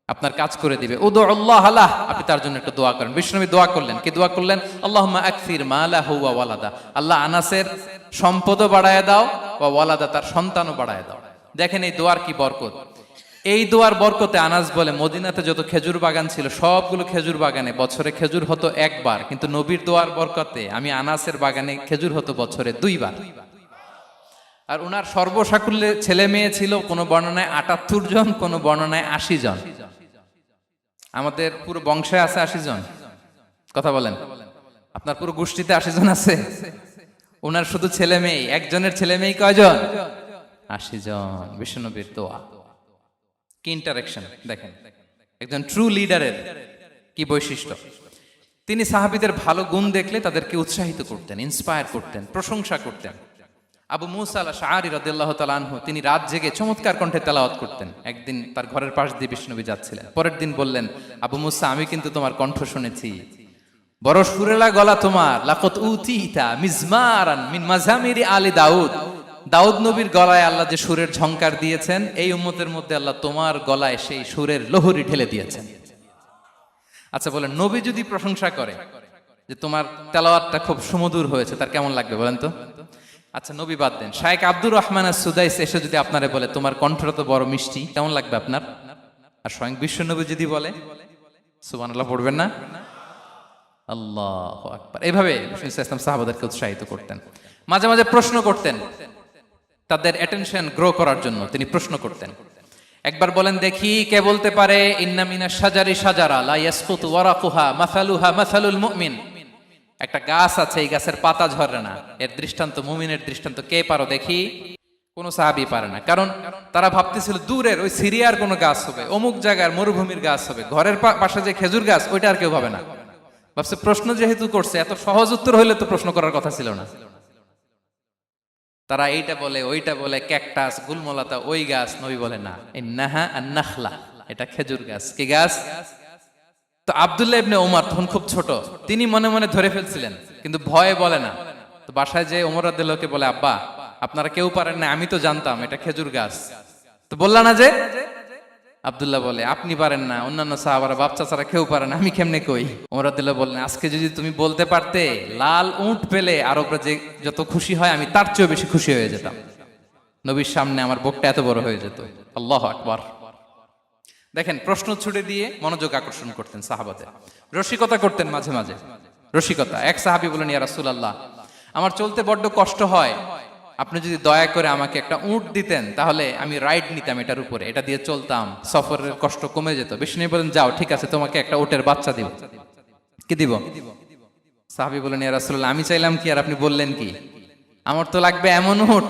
S1: আপনার কাজ করে দিবে। উদুল্লাহ আলাহ, আপনি তার জন্য একটু দোয়া করেন। বিষ্ণু নবী দোয়া করলেন। কি দোয়া করলেন? আল্লাহুম্মা আকসির মালাহু ওয়া ওয়ালাদা। আল্লাহ আনাসের সম্পদও বাড়ায় দাও, ওয়া ওয়ালাদা, তার সন্তানও বাড়ায় দাও। দেখেন এই দোয়ার কি বরকত। এই দোয়ার বরকতে আনাস বলে, মদিনাতে যত খেজুর বাগান ছিল সবগুলো খেজুর বাগানে বছরে খেজুর হতো একবার, কিন্তু নবীর দোয়ার বরকতে আমি আনাসের বাগানে খেজুর হতো বছরে 2 বার। আর ওনার সর্বসাকুল্যে ছেলে মেয়ে ছিল, কোন বর্ণনায় 78 জন, কোন বর্ণনায় 80 জন। আমাদের পুরো বংশে আছে 80 জন। কথা বলেন, আপনার পুরো গোষ্ঠীতে 80 জন আছে? ওনার শুধু ছেলে মেয়ে, একজনের ছেলে মেয়ে কয়জন? 80 জন। বিশ্বনবীর দোয়া। কি ইন্টারেকশন দেখেন, একজন ট্রু লিডারের কি বৈশিষ্ট্য। তিনি সাহাবীদের ভালো গুণ দেখলে তাদেরকে উৎসাহিত করতেন, ইন্সপায়ার করতেন, প্রশংসা করতেন। আবু মুসা আল-আশআরী রাদিয়াল্লাহু তাআলা আনহু তিনি রাত জেগে চমৎকার কণ্ঠে তেলাওয়াত করতেন। একদিন তার ঘরের পাশ দিয়ে বিষ্ণুনবী যাচ্ছিলেন, পরের দিন বললেন, আবু মুসা আমি কিন্তু তোমার কণ্ঠ শুনেছি, বড় সুরেলা গলা তোমার, লাকাত উতিতা মিজমারান মিন মাজামিরি আলি দাউদ, দাউদ নবীর গলায় আল্লাহ যে সুরের ঝংকার দিয়েছেন, এই উম্মতের মধ্যে আল্লাহ তোমার গলায় সেই সুরের লহরী ঢেলে দিয়েছেন। আচ্ছা বলেন, নবী যদি প্রশংসা করে যে তোমার তেলাওয়াতটা খুব সুমধুর হয়েছে, তার কেমন লাগবে বলেন তো? আচ্ছা নবী বাদ দেন, শায়েখ আব্দুর রহমান আস-সুদাইস এসে যদি আপনারে বলে তোমার কণ্ঠটা তো বড় মিষ্টি, কেমন লাগবে আপনার? আর স্বয়ং বিশ্বনবী যদি বলে, সুবহানাল্লাহ পড়বেন না? আল্লাহু আকবার। এইভাবে ইসলাম সাহাবাদেরকে উৎসাহিত করতেন। মাঝে মাঝে প্রশ্ন করতেন, তাদের অ্যাটেনশন গ্রো করার জন্য তিনি প্রশ্ন করতেন। একবার বলেন দেখি, কে বলতে পারে ইন্না মিনাশ শাজারি শাজারা লা ইয়াসকুতু ওয়ারাকুহা মাসালুহা মাসালুল মুমিন, একটা গাছ আছে, এই গাছের পাতা ঝরে না, এর দৃষ্টান্ত মুমিনের দৃষ্টান্ত। কে পারো দেখি? কোন সাহাবী পারে না, কারণ তারা ভাবতেছিল দূরের ওই সিরিয়ার কোন গাছ হবে, অমুক জায়গার মরুভূমির গাছ হবে, ঘরের পাশে যে খেজুর গাছ ওইটা আর কেউ ভাবে না। ভাবছে প্রশ্ন যেহেতু করছে, এত সহজ উত্তর হইলে তো প্রশ্ন করার কথা ছিল না। তারা এইটা বলে ওইটা বলে, ক্যাকটাস গুলমলাতা ওই গাছ, নবী বলে না, ইন্নাহা আন-নাখলা, এটা খেজুর গাছ। কি গাছ? তো আব্দুল্লাহ ইবনে ওমর তখন খুব ছোট, তিনি মনে মনে ধরে ফেলছিলেন, কিন্তু ভয়ে বলে না। তো বাসায় যে ওমর রাদিয়াল্লাহু আনহু বলে, আব্বা আপনারা কেউ পারেন না, আমি তো জানতাম এটা খেজুর গাছ, তো বললা না যে? আব্দুল্লাহ বলে, আপনি পারেন না, অন্যান্য সাহাবারা বাচ্চা ছাড়া কেউ পারে না, আমি কেমনে কই? ওমর রাদিয়াল্লাহু বললেন, আজকে যদি তুমি বলতে পারতে লাল উট পেলে আরবরা যে যত খুশি হয়, আমি তার চেয়েও বেশি খুশি হয়ে যেতাম। নবীর সামনে আমার বুকটা এত বড় হয়ে যেত। আল্লাহু আকবার। দেখেন, প্রশ্ন ছুড়ে দিয়ে মনোযোগ আকর্ষণ করতেন সাহাবাদের, রসিকতা করতেন মাঝে মাঝে। রসিকতা, এক সাহাবী বলেন, ইয়া রাসূলুল্লাহ আমার চলতে বড্ড কষ্ট হয়, আপনি যদি দয়া করে আমাকে একটা উট দিতেন তাহলে আমি রাইড নিতাম এটার উপরে, এটা দিয়ে চলতাম, সফরের কষ্ট কমে যেত। বিষ্ণু বলেন, যাও ঠিক আছে, তোমাকে একটা উটের বাচ্চা দিব। কি দিব? সাহাবী বলেন, ইয়া রাসূলুল্লাহ আমি চাইলাম কি আর আপনি বললেন কি? আমার তো লাগবে এমন উট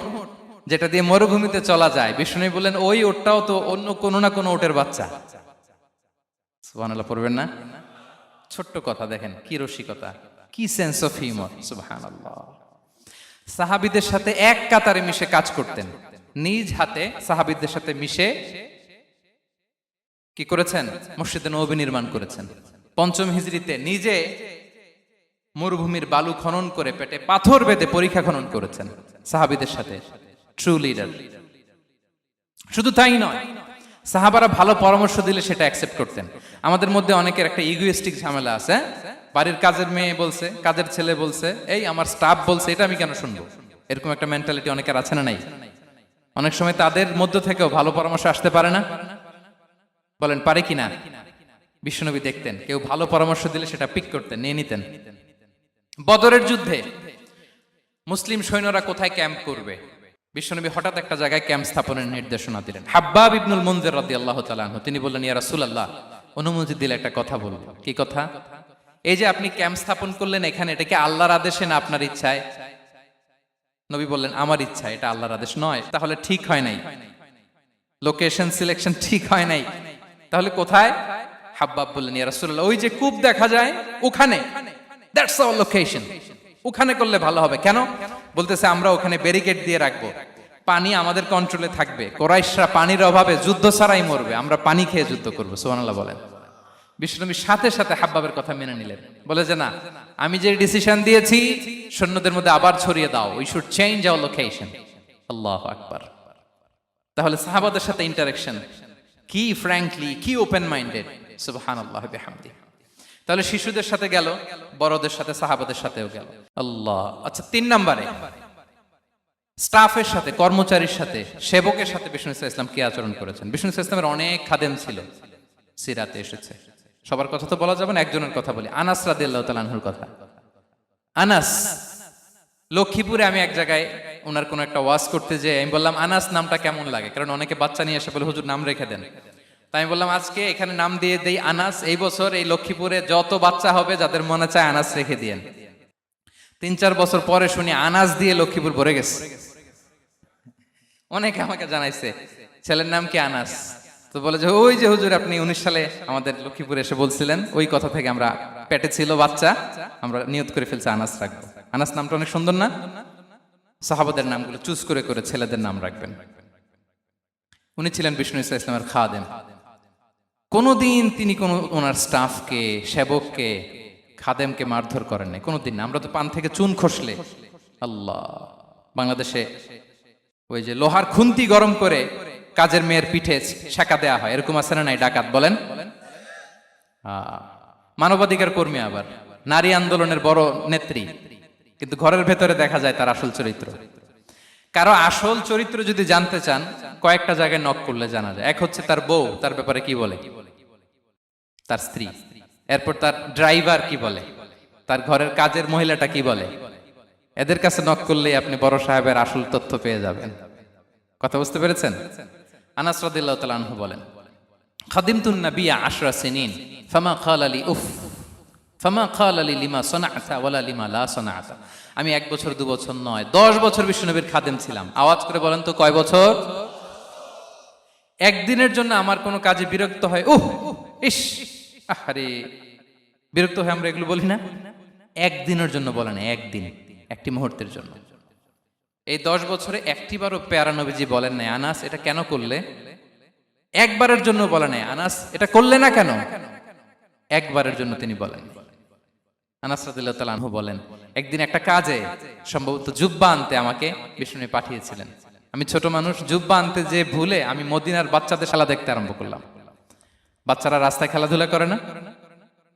S1: যেটা দিয়ে মরুভূমিতে চলা যায়। বিষ্ণু বলেন, ওই উটটাও তো অন্য কোনো না কোনো উটের বাচ্চা। সুবহানাল্লাহ পড়বেন না? ছোট্ট কথা, দেখেন কি রসিকতা, কি সেন্স অফ হিউমার। সুবহানাল্লাহ। সাহাবীদের সাথে এক কাতারে মিশে কাজ করতেন, নিজ হাতে সাহাবীদের সাথে মিশে কি করেছেন? মসজিদে নববী নির্মাণ করেছেন। পঞ্চম হিজরিতে নিজে মরুভূমির বালু খনন করে পেটে পাথর বেঁধে পরীক্ষা খনন করেছেন সাহাবীদের সাথে। True leader. শুধু তাই নয়, সাহাবারা ভালো পরামর্শ দিলে সেটা অ্যাকসেপ্ট করতেন। আমাদের মধ্যে অনেকের একটা ইগোইস্টিক ঝামেলা আছে, বাড়ির কাজের মেয়ে বলছে, কাজের ছেলে বলছে, এই আমার স্টাফ বলছে, এটা আমি কেন শুনবো? এরকম একটা মেন্টালিটি অনেকের আছে না নাই? অনেক সময় তাদের মধ্য থেকেও ভালো পরামর্শ আসতে পারে না? বলেন পারে কিনা? বিশ্বনবী দেখতেন, কেউ ভালো পরামর্শ দিলে সেটা পিক করতেন, নিয়ে নিতেন। বদরের যুদ্ধে মুসলিম সৈন্যরা কোথায় ক্যাম্প করবে, বিশ্বনবী হঠাৎ একটা জায়গায় ক্যাম্প স্থাপনের নির্দেশনা দিলেন। হাব্বাব ইবনুল মুনজির রাদিয়াল্লাহু তাআলা আনহু তিনি বললেন, ইয়া রাসূলুল্লাহ অনুমতি দিলে একটা কথা বলবো। কি কথা? এই যে আপনি ক্যাম্প স্থাপন করলেন এখানে, এটা কি আল্লাহর আদেশে না আপনার ইচ্ছায়? নবী বললেন, আমার ইচ্ছা, এটা আল্লাহর আদেশ নয়। তাহলে ঠিক হয় নাই, লোকেশন সিলেকশন ঠিক হয় নাই। তাহলে কোথায়? হাব্বাব বললেন, ইয়া রাসূলুল্লাহ ওই যে কূপ দেখা যায় ওখানে, দ্যাটস আওয়ার লোকেশন, ওখানে করলে ভালো হবে। কেন? বলতেছে আমরা ওখানে ব্যারিকেড দিয়ে রাখবো, পানি আমাদের কন্ট্রোলে থাকবে, কুরাইশরা পানির অভাবে যুদ্ধ ছাড়াই মরবে, আমরা পানি খেয়ে যুদ্ধ করবো। সুবহানাল্লাহ বলেন। বিশ্বনবী সাথে সাথে হাব্বাবের কথা মেনে নিলেন, বলে যে না, আমি যে ডিসিশন দিয়েছি সৈন্যদের মধ্যে আবার ছড়িয়ে দাও, we should change our location. আল্লাহু আকবার। তাহলে সাহাবাদের সাথে ইন্টারেকশন কি ফ্র্যাঙ্কলি, কি ওপেন মাইন্ডেড। সুবহানাল্লাহ বিহামদি। তাহলে শিশুদের সাথে গেল, বড়দের সাথে, সাহাবাদের সাথেও গেল। আল্লাহ। আচ্ছা, 3 নম্বরে স্টাফের সাথে, কর্মচারীর সাথে, সেবকের সাথে বিষ্ণু ইসলাম কি আচরণ করেছেন? বিষ্ণু ইসলামের অনেক খাদেম ছিল, সিরাতে এসেছে। সবার কথা তো বলা যাবে না, একজনের কথা বলি, আনাস রাদিয়াল্লাহু তাআলা আনহুর কথা। আনাস, লক্ষ্মীপুরে আমি এক জায়গায় ওনার কোন একটা ওয়াজ করতে যেয়ে আমি বললাম, আনাস নামটা কেমন লাগে? কারণ অনেকে বাচ্চা নিয়ে এসে বলে, হুজুর নাম রেখে দেন। তাই আমি বললাম, আজকে এখানে নাম দিয়ে দেই আনাস। এই বছর এই লক্ষ্মীপুরে যত বাচ্চা হবে যাদের মনে চায় আনাস রেখে দিয়েন। 3-4 বছর পরে শুনি আনাস দিয়ে লক্ষ্মীপুর ভরে গেছে। অনেকে আমাকে জানাইছে ছেলের নাম কি আনাস। তো বলে যে ওই যে হুজুর আপনি 19 সালে আমাদের লক্ষ্মীপুরে এসে বলছিলেন, ওই কথা থেকে আমরা, পেটে ছিল বাচ্চা, আমরা নিয়ত করে ফেলছি আনাস রাখবো। আনাস নামটা অনেক সুন্দর না? সাহাবাদের নামগুলো চুজ করে করে ছেলেদের নাম রাখবেন। উনি ছিলেন বিষ্ণু ইসা ইসলামের খাদেম। কোনোদিন তিনি কোনো ওনার স্টাফকে, সেবককে, খাদেমকে মারধর করেন নাই, কোনোদিন না। আমরা তো পান থেকে চুন খসলে আল্লাহ, বাংলাদেশে ওই যে লোহার খুন্তি গরম করে কাজের মেয়ের পিঠে শেখা দেয়া হয়, এরকম আছে না নাই? ডাকাত বলেন, মানবাধিকার কর্মী, আবার নারী আন্দোলনের বড় নেত্রী, কিন্তু ঘরের ভেতরে দেখা যায় তার আসল চরিত্র। কারো আসল চরিত্র যদি জানতে চান, কয়েকটা জায়গায় নক করলে জানা যায়। এক হচ্ছে তার বউ, তার ব্যাপারে কি বলে, তার স্ত্রী। এরপর তার ড্রাইভার কি বলে, তার ঘরের কাজের মহিলাটা কি বলে। এদের কাছে নক করলেই আপনি বড় সাহেবের আসল তথ্য পেয়ে যাবেন। কথা বুঝতে পেরেছেন? আনাস রাদিয়াল্লাহু তাআলা আনহু বলেন, খাদিমতুন নাবিয়্যা 10 সিনিন ফামা ক্বালা লি উফ ফামা ক্বালা লি লিমা সানা'তা ওয়ালা লিমা লা সানা'তা। আমি 1 বছর 2 বছর নয়, 10 বছর বিশ্বনবীর খাদেম ছিলাম। আওয়াজ করে বলেন তো কয় বছর? একদিনের জন্য আমার কোনো কাজে বিরক্ত হয়, উহ ইস আরে, বিরক্ত হয় আমরা এগুলো বলি না? একদিনের জন্য বলেন, একদিন, একটি মুহূর্তের জন্য। এই 10 বছরে একটিবারও পেয়ারা নবীজি বলেন নাই, আনাস এটা কেন করলে? একবারের জন্য বলে নাই, আনাস এটা করলে না কেন? একবারের জন্য তিনি বলেন। আনাস রাদিয়াল্লাহু তাআলা আনহু বলেন, একদিন একটা কাজে, সম্ভবত জুব্বা আনতে আমাকে বিষ্ণু পাঠিয়েছিলেন। আমি ছোট মানুষ, জুব্বা আনতে যে ভুলে আমি মদিনার বাচ্চাদের খেলা দেখতে আরম্ভ করলাম। বাচ্চারা রাস্তায় খেলাধুলা করে না?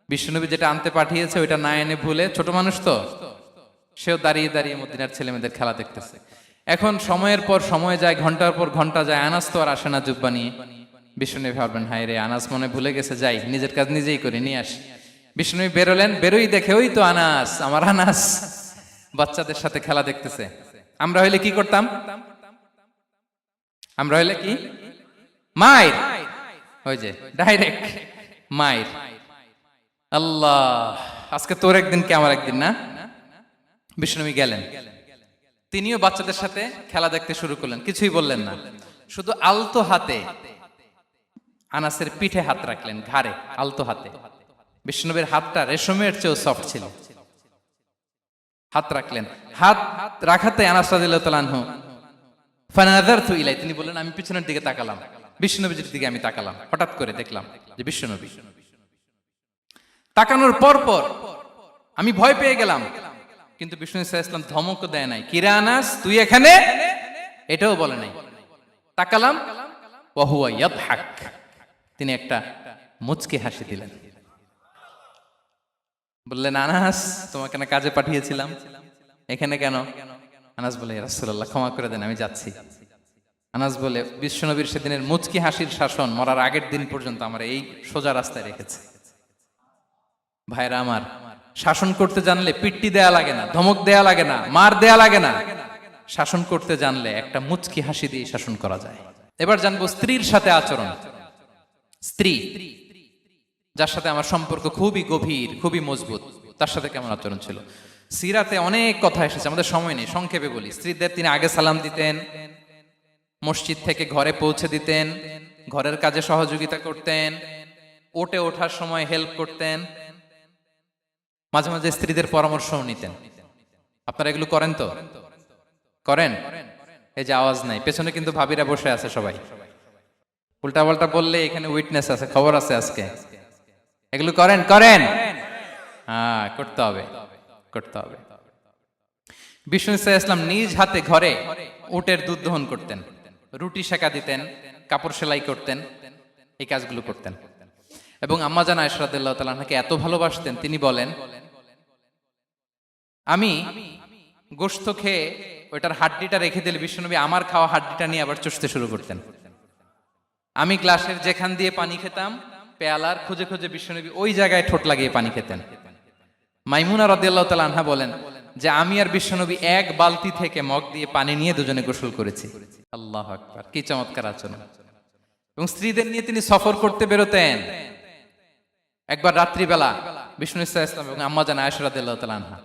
S1: বিষ্ণুনবী যেটা আনতে পাঠিয়েছে ওইটা না এনে ভুলে, ছোট মানুষ তো, সেও দাঁড়িয়ে দাঁড়িয়ে মদিনার ছেলেমেয়েদের খেলা দেখতেছে। এখন সময়ের পর সময় যায়, ঘন্টার পর ঘন্টা যায়, আনাস তো আর আসে না জুব্বা নিয়ে। বিষ্ণুনবী ভাবলেন, হায় রে, আনাস মনে ভুলে গেছে, যাই নিজের কাজ নিজেই করে নিয়ে আসি। বিষ্ণুনবী বেরোলেন, বেরোই দেখে ওই তো আনাস, আমার আনাস বাচ্চাদের সাথে খেলা দেখতেছে। আমরা হইলে কি করতাম? আমরা হইলে কি? মাইর, ওই যে ডাইরেক্ট মাইর। আল্লাহ, আজকে তোর একদিন কি আমার একদিন না? বিষ্ণুনবী গেলেন, তিনিও বাচ্চাদের সাথে খেলা দেখতে শুরু করলেন, কিছুই বললেন না, শুধু আলতো হাতে আনাসের পিঠে হাত রাখলেন, ঘাড়ে আলতো হাতে। বিষ্ণুনবীর হাতটা রেশমের চেয়েও সফট ছিল। হাত রাখলেন, হাত রাখাতে আনাস রাদিয়াল্লাহু তাআলা আনহু ফানাযারতু ইলাই, তিনি বললেন আমি পিছনের দিকে তাকালাম, বিষ্ণুনবীর দিকে আমি তাকালাম। হঠাৎ করে দেখলাম যে বিষ্ণুনবী। তাকানোর পর পর আমি ভয় পেয়ে গেলাম, কিন্তু বিষ্ণু সাল্লাল্লাহু আলাইহি ওয়াসাল্লাম ধমকও দেয় নাই, কিরে আনাস তুই এখানে, এটাও বলে নাই। তাকালাম, ওয়া হুয়া ইয়াদহাক, তিনি একটা মুচকি হাসি দিলেন। বললেন, আনাস তোমাকে না কাজে পাঠিয়েছিলাম, এখানে কেন? আনাস বলে, ইয়া রাসূলুল্লাহ ক্ষমা করে দেন, আমি যাচ্ছি। আনাস বলে, বিশ্বনবীর সেদিনের মুচকি হাসির শাসন মরার আগের দিন পর্যন্ত আমার এই সোজা রাস্তায় রেখেছে। ভাইরা আমার, শাসন করতে জানলে পিট্টি দেয়া লাগে না, ধমক দেয়া লাগে না, মার দেয়া লাগে না। শাসন করতে জানলে একটা মুচকি হাসি দিয়ে শাসন করা যায়। এবার জানবো স্ত্রীর সাথে আচরণ। স্ত্রী, যার সাথে আমার সম্পর্ক খুবই গভীর, খুবই মজবুত, তার সাথে কেমন আচরণ ছিল? সিরাতে অনেক কথা এসেছে, আমাদের সময় নেই, সংক্ষেপে বলি। স্ত্রীদের তিনি আগে সালাম দিতেন, মসজিদ থেকে ঘরে পৌঁছে দিতেন, ঘরের কাজে সহযোগিতা করতেন, ওঠে ওঠার সময় হেল্প করতেন, মাঝে মাঝে স্ত্রীদের পরামর্শও নিতেন। আপনারা এগুলো করেন তো? করেন? এই যে আওয়াজ নাই, পেছনে কিন্তু ভাবিরা বসে আছে সবাই। উল্টা পাল্টা বললে এখানে উইটনেস আছে, খবর আছে আজকে। এগুলো করেন? করেন? হ্যাঁ, করতে হবে, করতে হবে। বিষ্ণু ইসলাম নিজ হাতে ঘরে উটের দুধ দহন করতেন, রুটি সেকা দিতেন, কাপড় সেলাই করতেন, এই কাজগুলো করতেন। এবং আম্মা জান আয়েশা রাদিয়াল্লাহু তাআলা আনহাকে এত ভালোবাসতেন, তিনি বলেন, আমি গোশত খেয়ে ওইটার হাড্ডিটা রেখে দিলে বিশ্বনবী আমার খাওয়া হাড্ডিটা নিয়ে আবার চষতে শুরু করতেন। আমি গ্লাসের যেখান দিয়ে পানি খেতাম, পেয়ালার খুঁজে খুঁজে বিশ্বনবী ওই জায়গায় ঠোঁট লাগিয়ে পানি খেতেন। মাইমুনা রাদিয়াল্লাহু তাআলা আনহা বলেন যে আমি আর বিশ্বনবী এক বালতি থেকে মগ দিয়ে পানি নিয়ে দুজনে গোসল করেছি। আল্লাহু আকবার, কি চমৎকার আচরণ। এবং স্ত্রীদের নিয়ে তিনি সফর করতে বেরোতেন। একবার রাত্রিবেলা বিষ্ণু ইসলাম এবং আম্মা জান আয়েশা রাদিয়াল্লাহু তাআলা আনহা,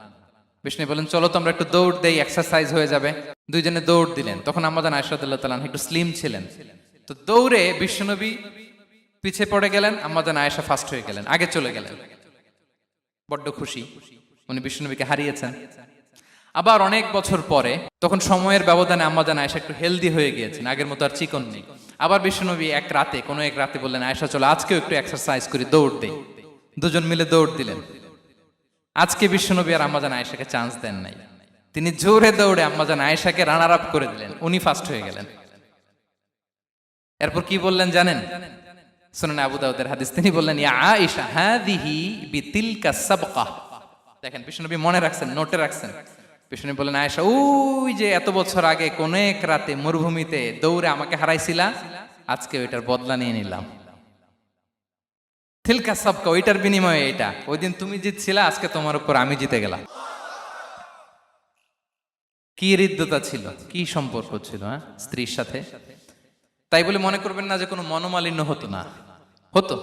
S1: বিষ্ণু বলেন চলো তো আমরা একটু দৌড় দেই, এক্সারসাইজ হয়ে যাবে। দুইজনে দৌড় দিলেন। তখন আম্মা জান আয়েশা রাদিয়াল্লাহু তাআলা আনহা একটু স্লিম ছিলেন, তো দৌড়ে বিশ্বনবী পিছে পড়ে গেলেন, আম্মাজান আয়েশা ফার্স্ট হয়ে গেলেন, আগে চলে গেলেন। বড্ড খুশি, উনি বিশ্বনবীকে হারিয়েছেন। আবার অনেক বছর পরে, তখন সময়ের ব্যবধানে আম্মাজান আয়েশা একটু হেলদি হয়ে গিয়েছেন, আগের মতো আর চিকন নেই। আবার বিশ্বনবী কোনো এক রাতে বললেন, আয়েশা চলো আজকেও একটু এক্সারসাইজ করি, দৌড় দেই। দুজন মিলে দৌড় দিলেন। আজকে বিশ্বনবী আর আম্মাজান আয়েশাকে চান্স দেন নাই, তিনি জোরে দৌড়ে আম্মাজান আয়েশাকে রানার আপ করে দিলেন, উনি ফার্স্ট হয়ে গেলেন। এরপর কি বললেন জানেন? সুনানে আবু দাউদের হাদিস, তিনি বললেন, ইয়া আয়েশা হাদিহি বিতিলকা সাবকা। দেখেন বিশ্বনবী মনে রাখছেন, নোটে রাখছেন। বিশ্বনবী বললেন, আয়েশা ওই যে এত বছর আগে কোন এক রাতে মরুভূমিতে দৌড়ে আমাকে হারাইছিলা, আজকে ওইটার বদলা নিয়ে নিলাম। তিলকা সাবকা, ওইটার বিনিময়ে এটা। ওই দিন তুমি জিতছিলা, আজকে তোমার উপর আমি জিতে গেলাম। কি হৃদ্যতা ছিল, কি সম্পর্ক ছিল স্ত্রীর সাথে। তাই বলে মনে করবেন না যে কোনো মনোমালিন্য হতো না, হতো।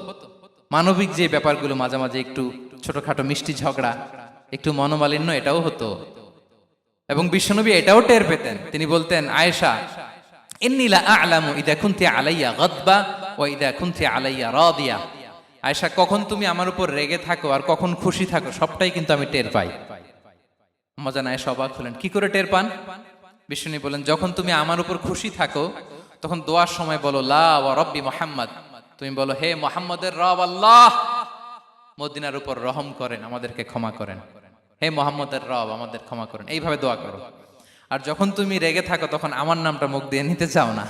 S1: মানবিক যে ব্যাপারগুলো, মাঝে মাঝে একটু ছোটখাটো মিষ্টি ঝগড়া, একটু মনোমালিন্য, এটাও হতো। এবং বিশ্বনবী এটাও টের পেতেন। তিনি বলতেন, আয়েশা ইন্নী লা আ'লামু ইযা কুনতি আলাইয়া গাদবা ওয়া ইযা কুনতি আলাইয়া রাদিয়া। আয়েশা, কখন তুমি আমার উপর রেগে থাকো আর কখন খুশি থাকো, সবটাই কিন্তু আমি টের পাই। আম্মাজান আয়েশা অবাক হলেন, কি করে টের পান? বিশ্বনবী বলেন, যখন তুমি আমার উপর খুশি থাকো তখন দোয়ার সময় বলো লা ওয়া রাব্বি মুহাম্মদ, তুমি বলো হে মুহাম্মদের রব আল্লাহ, মদিনার উপর রহম করেন, আমাদেরকে ক্ষমা করেন। হে মুহাম্মদের রব, আমাদের ক্ষমা করেন, এইভাবে দোয়া করো। আর যখন তুমি রেগে থাকো তখন আমার নামটা মুখ দিয়ে নিতে চাও না,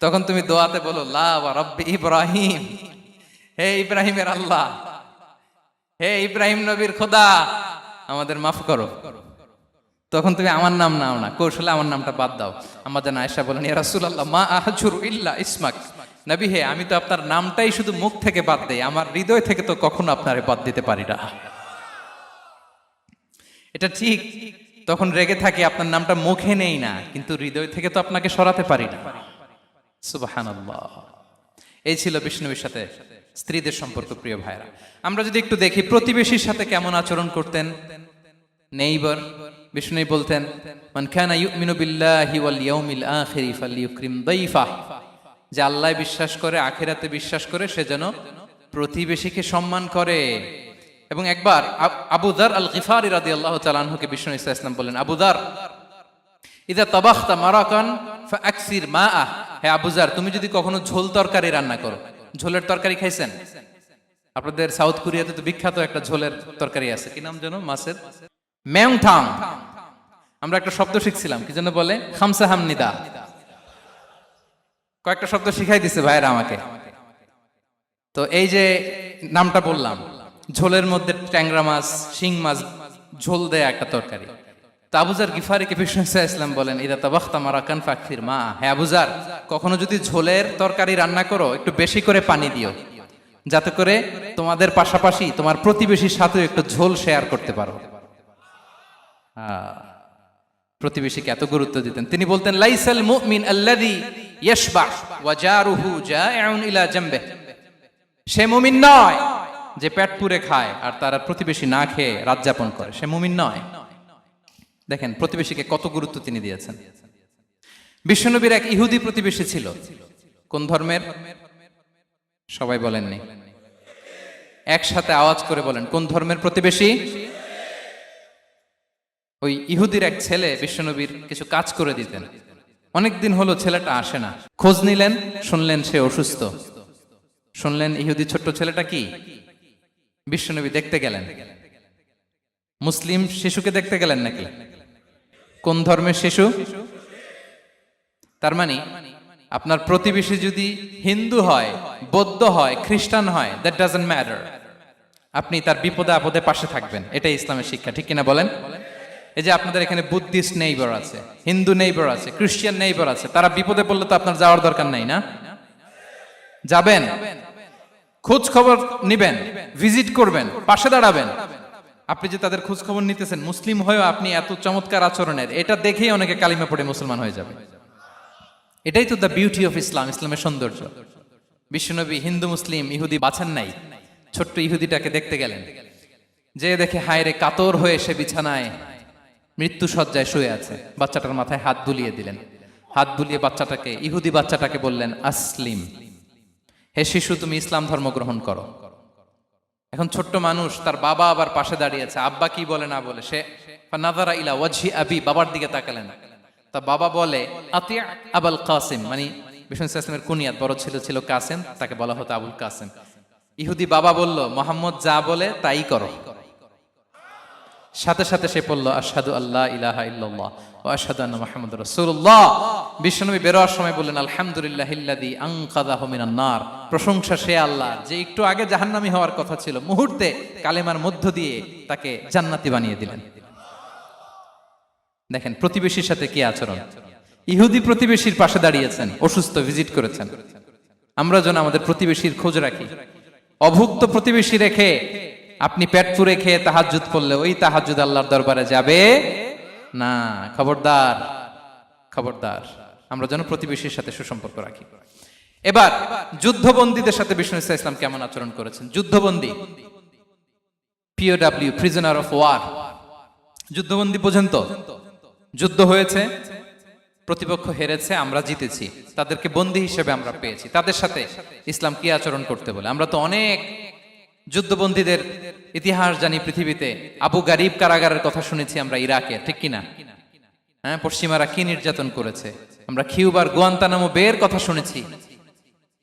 S1: তখন তুমি দোয়াতে বলো লা ওয়া রাব্বি ইব্রাহিম, হে ইব্রাহিমের আল্লাহ, হে ইব্রাহিম নবীর খোদা, আমাদের মাফ করো। তখন তুমি আমার নাম নাও না, কৌশলে আমার নামটা বাদ দাও। আম্মাজান আয়েশা বলেন, ইয়া রাসূলুল্লাহ মা আহজুরু ইল্লা ইসমাক। নবী হে, আমি তো আপনার নামটাই শুধু মুখ থেকে বাদ দেই, আমার হৃদয় থেকে তো কখনো আপনারে বাদ দিতে পারি না। এটা ঠিক, তখন রেগে থাকি, আপনার নামটা মুখে নেই না, কিন্তু হৃদয় থেকে তো আপনাকে সরাতে পারি না। সুবহানাল্লাহ। এই ছিল বিষ্ণুবীর সাথে স্ত্রীদের সম্পর্ক। প্রিয় ভাইরা, আমরা যদি একটু দেখি প্রতিবেশীর সাথে কেমন আচরণ করতেন নেইবার। বিষ্ণু বলতেন, মান কানা ইউমিনু বিল্লাহি ওয়াল ইয়াউমিল আখিরি ফালইউকরিম দাইফা। যে আল্লাহ বিশ্বাস করে, আখিরাতে বিশ্বাস করে, সে যেন প্রতিবেশীকে সম্মান করে। এবং একবার আবু যার আল গিফারি রাদিয়াল্লাহু তাআলা আনহুকে বিষ্ণু ইসা ইসলাম বলেন, আবু যার ইযা তাবাখতা মারাকান ফাআকসির মাআ। হে আবু যার, তুমি যদি কখনো ঝোল তরকারি রান্না করো, ঝোলের তরকারি খাইছেন? আপনাদের সাউথ কোরিয়াতে তো বিখ্যাত একটা ঝোলের তরকারি আছে, কি নাম যেন, মাছের মেয়ংথাং। আমরা একটা শব্দ শিখছিলাম, কি যেন বলে, খামসা হামনিদা। কয়েকটা শব্দ শিখাই দিছে ভাইরা আমাকে। তো এই যে নামটা বললাম, ঝোলের মধ্যে ট্যাংরা মাছ, শিং মাছ ঝোল দেয়া একটা তরকারি। তো আবু যার গিফারিকে বিষ্ণু ইসলাম বলেন, ইদা তাবাখতা মারাকান ফাকফির মা। হে আবু যার, কখনো যদি ঝোলের তরকারি রান্না করো, একটু বেশি করে পানি দিও, যাতে করে তোমাদের পাশাপাশি তোমার প্রতিবেশীর সাথে একটু ঝোল শেয়ার করতে পারো। প্রতিবেশীকে এত গুরুত্ব দিতেন। তিনি বলতেন, লাইসাল মুমিন আল্লাযী ইয়াশবা ওয়া জারুহু জাইউন ইলা জামবিহি। সে মুমিন নয় যে পেট পুরে খায় আর তার প্রতিবেশী না খেয়ে রাত যাপন করে, সে মুমিন নয়। দেখেন প্রতিবেশীকে কত গুরুত্ব তিনি দিয়েছেন। বিশ্বনবীর এক ইহুদি প্রতিবেশী ছিল। কোন ধর্মের? সবাই বলেননি, একসাথে আওয়াজ করে বলেন, কোন ধর্মের প্রতিবেশী? ওই ইহুদির এক ছেলে বিশ্বনবীর কিছু কাজ করে দিতেন। অনেকদিন হলো ছেলেটা আসে না। খোঁজ নিলেন, শুনলেন সে অসুস্থ। শুনলেন ইহুদি ছোট্ট ছেলেটা কি, বিশ্বনবী দেখতে গেলেন। মুসলিম শিশুকে দেখতে গেলেন নাকি? কোন ধর্মের শিশু? তার মানে আপনার প্রতিবেশী যদি হিন্দু হয়, বৌদ্ধ হয়, খ্রিস্টান হয়, দ্যাট ডাজন্ট ম্যাটার, আপনি তার বিপদে আপদে পাশে থাকবেন। এটাই ইসলামের শিক্ষা, ঠিক কিনা বলেন? এই যে আপনাদের এখানে বুদ্ধিস্ট নেইবার আছে, হিন্দু নেইবার আছে, খ্রিস্টান নেইবার আছে, তারা বিপদে পড়লে তো আপনার যাওয়ার দরকার নাই না? যাবেন, খোঁজ খবর নিবেন, ভিজিট করবেন, পাশে দাঁড়াবেন। আপনি যে তাদের খোঁজ খবর নিতেছেন, মুসলিম হয়েও আপনি এত চমৎকার আচরণের, এটা দেখেই অনেকে কালিমা পড়ে মুসলমান হয়ে যাবে। এটাই তো দ্য বিউটি অফ ইসলাম, ইসলামের সৌন্দর্য। বিশ্বনবী হিন্দু মুসলিম ইহুদি বাছেন নাই, ছোট্ট ইহুদিটাকে দেখতে গেলেন। যে দেখে হায় রে, কাতর হয়ে সে বিছানায় মৃত্যু শয্যায় শুয়ে আছে। বাচ্চাটার মাথায় হাত বুলিয়ে দিলেন। হাত বুলিয়ে বাচ্চাটাকে, ইহুদি বাচ্চাটাকে বললেন আসলিম, হে শিশু তুমি ইসলাম ধর্ম গ্রহণ করো। এখন ছোট্ট মানুষ, তার বাবা আবার পাশে দাঁড়িয়েছে, আব্বা কি বলে না বলে, সে নাযারা ইলা ওয়াজহি আবি, বাবার দিকে তাকালেন। তা বাবা বলে আতি আবুল কাসিম, মানে বিষ্ণু ইসলামের কুনিয়াত, বড় ছেলে ছিল কাসিম, তাকে বলা হতো আবুল কাসিম। ইহুদি বাবা বলল মুহাম্মদ যা বলে তাই করো। সাথে সাথে সে পড়ল আশহাদু আল্লা ইলাহা ইল্লাল্লাহ ওয়া আশহাদু আন্না মুহাম্মাদুর রাসূলুল্লাহ। বিশ্বনবী বেরোয়ার সময় বললেন আলহামদুলিল্লাহিল্লাযী আনকাযাহু মিনান নার, প্রশংসা সে আল্লাহ যে একটু আগে জাহান্নামী হওয়ার কথা ছিল, মুহূর্তে কালেমার মধ্য দিয়ে তাকে জান্নাতি বানিয়ে দিলেন। দেখেন প্রতিবেশীর সাথে কি আচরণ। ইহুদি প্রতিবেশীর পাশে দাঁড়িয়েছেন, অসুস্থ, ভিজিট করেছেন। আমরা যেন আমাদের প্রতিবেশীর খোঁজ রাখি। অভুক্ত প্রতিবেশী রেখে আপনি পেট পুরে খেয়ে তাহাজ্জুদ পড়লে ওই তাহাজ্জুদ আল্লাহর দরবারে যাবে না। খবরদার, খবরদার, আমরা যেন প্রতিবেশীর সাথে সুসম্পর্ক রাখি। এবার যুদ্ধবন্দীদের সাথে বিষ্ণু ইসলাম কেমন আচরণ করেছেন। যুদ্ধবন্দী, POW, প্রিজনার অফ ওয়ার, যুদ্ধবন্দী পর্যন্ত যুদ্ধ হয়েছে, প্রতিপক্ষ হেরেছে, আমরা জিতেছি, তাদেরকে বন্দী হিসেবে আমরা পেয়েছি, তাদের সাথে ইসলাম কি আচরণ করতে বলে। আমরা তো অনেক যুদ্ধবন্দীদের ইতিহাস জানি পৃথিবীতে। আবু গারিব কারাগারের কথা শুনেছি আমরা ইরাকে, ঠিক কিনা? হ্যাঁ, পশ্চিমারা কি নির্যাতন করেছে। আমরা কিউবার গুয়ান্তানামো বের কথা শুনেছি,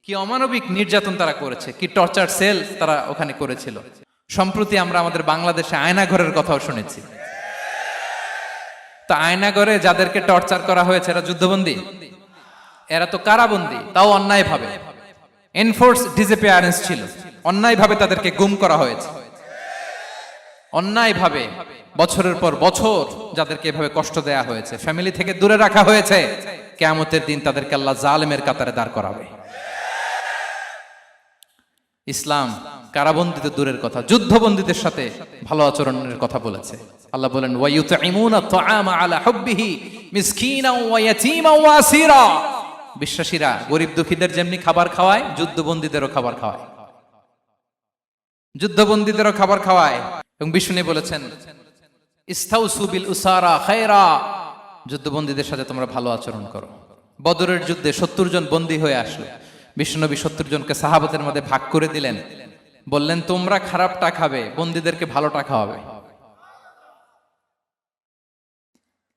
S1: কি অমানবিক নির্যাতন তারা করেছে, কি টর্চার সেল তারা ওখানে করেছিল। সম্প্রতি আমরা আমাদের বাংলাদেশে আয়নাঘরের কথাও শুনেছি। তা আয়নাঘরে যাদেরকে টর্চার করা হয়েছে এরা যুদ্ধবন্দী? এরা তো কারাবন্দী, তাও অন্যায় ভাবে। এনফোর্স ডিসঅ্যাপিয়ারেন্স ছিল, অন্যায় ভাবে তাদেরকে গুম করা হয়েছে। অন্যায় ভাবে বছরের পর বছর যাদেরকে এভাবে কষ্ট দেয়া হয়েছে, ফ্যামিলি থেকে দূরে রাখা হয়েছে, কিয়ামতের দিন তাদেরকে আল্লাহ জালেমের কাতারে দাঁড় করাবে। ইসলাম কারাবন্দীদের দূরের কথা, যুদ্ধবন্দীদের সাথে ভালো আচরণের কথা বলেছে। আল্লাহ বলেন ওয়ায়ুতঈমুনা তুআমা আলা হুব্বিহি মিসকিনাও ওয়া ইয়াতীমান ওয়া আসীরা। বিশ্বাসীরা গরিব দুঃখীদের যেমনি খাবার খাওয়ায়, যুদ্ধবন্দীদেরও খাবার খাওয়ায়, যুদ্ধবন্দীদেরও খাবার খাওয়ায়। এবং বিষ্ণু বলেছেন ইস্তাউসু বিল উসারা খায়রা, যুদ্ধবন্দীদের সাথে তোমরা ভালো আচরণ করো। বদরের যুদ্ধে 70 জন বন্দী হয়ে আসলো। বিশ্বনবী 70 জনকে সাহাবাদের মধ্যে ভাগ করে দিলেন, বললেন তোমরা খারাপটা খাবে, বন্দীদেরকে ভালোটা খাওয়াবে।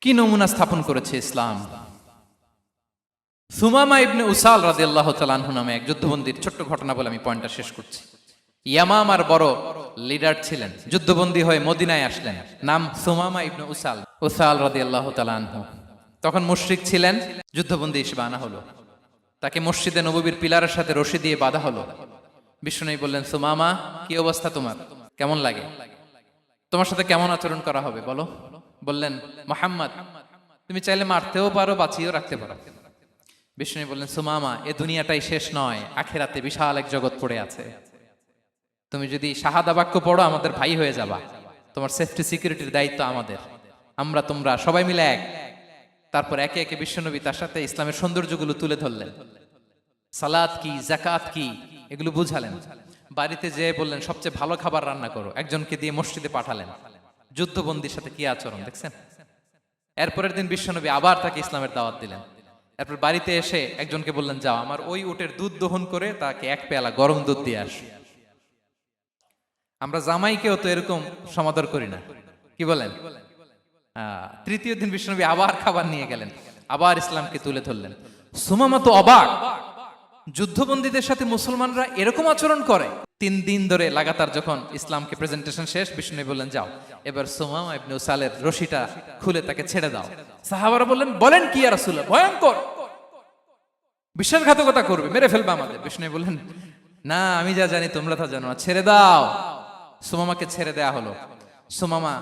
S1: কি নমুনা স্থাপন করেছে ইসলাম। সুমামা ইবনে উসাল রাদিয়াল্লাহু তাআলা আনহু নামে এক যুদ্ধবন্দীর ছোট্ট ঘটনা বলে আমি পয়েন্টটা শেষ করছি। ইয়ামামার বড় লিডার ছিলেন, যুদ্ধবন্দী হয়ে মদিনায় আসলেন, নাম সুমামা ইবনে উসাল রাদিয়াল্লাহু তাআলা আনহু। তখন মুশরিক ছিলেন, যুদ্ধবন্দী হিসেবে আনা হলো। তাকে মসজিদে নববীর পিলারের সাথে রশি দিয়ে বাঁধা হলো। বিষ্ণু বললেন সুমামা কি অবস্থা তোমার, কেমন লাগে, তোমার সাথে কেমন আচরণ করা হবে বলো। বললেন মুহাম্মদ তুমি চাইলে মারতেও পারো, বাঁচিয়েও রাখতে পারো। বিষ্ণু বললেন সুমামা এ দুনিয়াটাই শেষ নয়, আখিরাতে বিশাল এক জগৎ পড়ে আছে। তুমি যদি শাহাদা বাক্য পড়ো আমাদের ভাই হয়ে যাবা, তোমার সেফটি সিকিউরিটির দায়িত্ব আমাদের, আমরা তোমরা সবাই মিলে এক। তারপর একে একে বিশ্বনবী তার সাথে ইসলামের সৌন্দর্যগুলো তুলে ধরলেন, সালাত কি, যাকাত কি, এগুলো বুঝালেন। বাড়িতে যেয়ে বললেন সবচেয়ে ভালো খাবার রান্না করো, একজনকে দিয়ে মসজিদে পাঠালেন। যুদ্ধবন্দীর সাথে কি আচরণ দেখছেন। এরপরের দিন বিশ্বনবী আবার তাকে ইসলামের দাওয়াত দিলেন। এরপর বাড়িতে এসে একজনকে বললেন যাও আমার ওই উটের দুধ দহন করে তাকে এক পেয়ালা গরম দুধ দিয়ে আস। আমরা জামাইকেও তো এরকম সমাদর করি না, কি বলেন। তৃতীয় দিন বিশ্বনবী আবার খাবার নিয়ে গেলেন, আবার ইসলামকে তুলে ধরলেন। সুমামা তো অবাক, যুদ্ধবন্দীদের সাথে মুসলমানরা এরকম আচরণ করে। 3 দিন ধরে লাগাতার যখন ইসলামকে প্রেজেন্টেশন শেষ, বিষ্ণু বললেন যাও এবার সুমামা ইবনে উসালের রশিটা খুলে তাকে ছেড়ে দাও। সাহাবারা বললেন বলেন কি ইয়া রাসূলুল্লাহ, ভয়ঙ্কর, বিশ্বাসঘাতকতা করবে, মেরে ফেলবে আমাদের। বিষ্ণু বললেন না আমি যা জানি তোমরা তা জানো না, ছেড়ে দাও। সুমামাকে ছেড়ে দেয়া হলো। সুমামা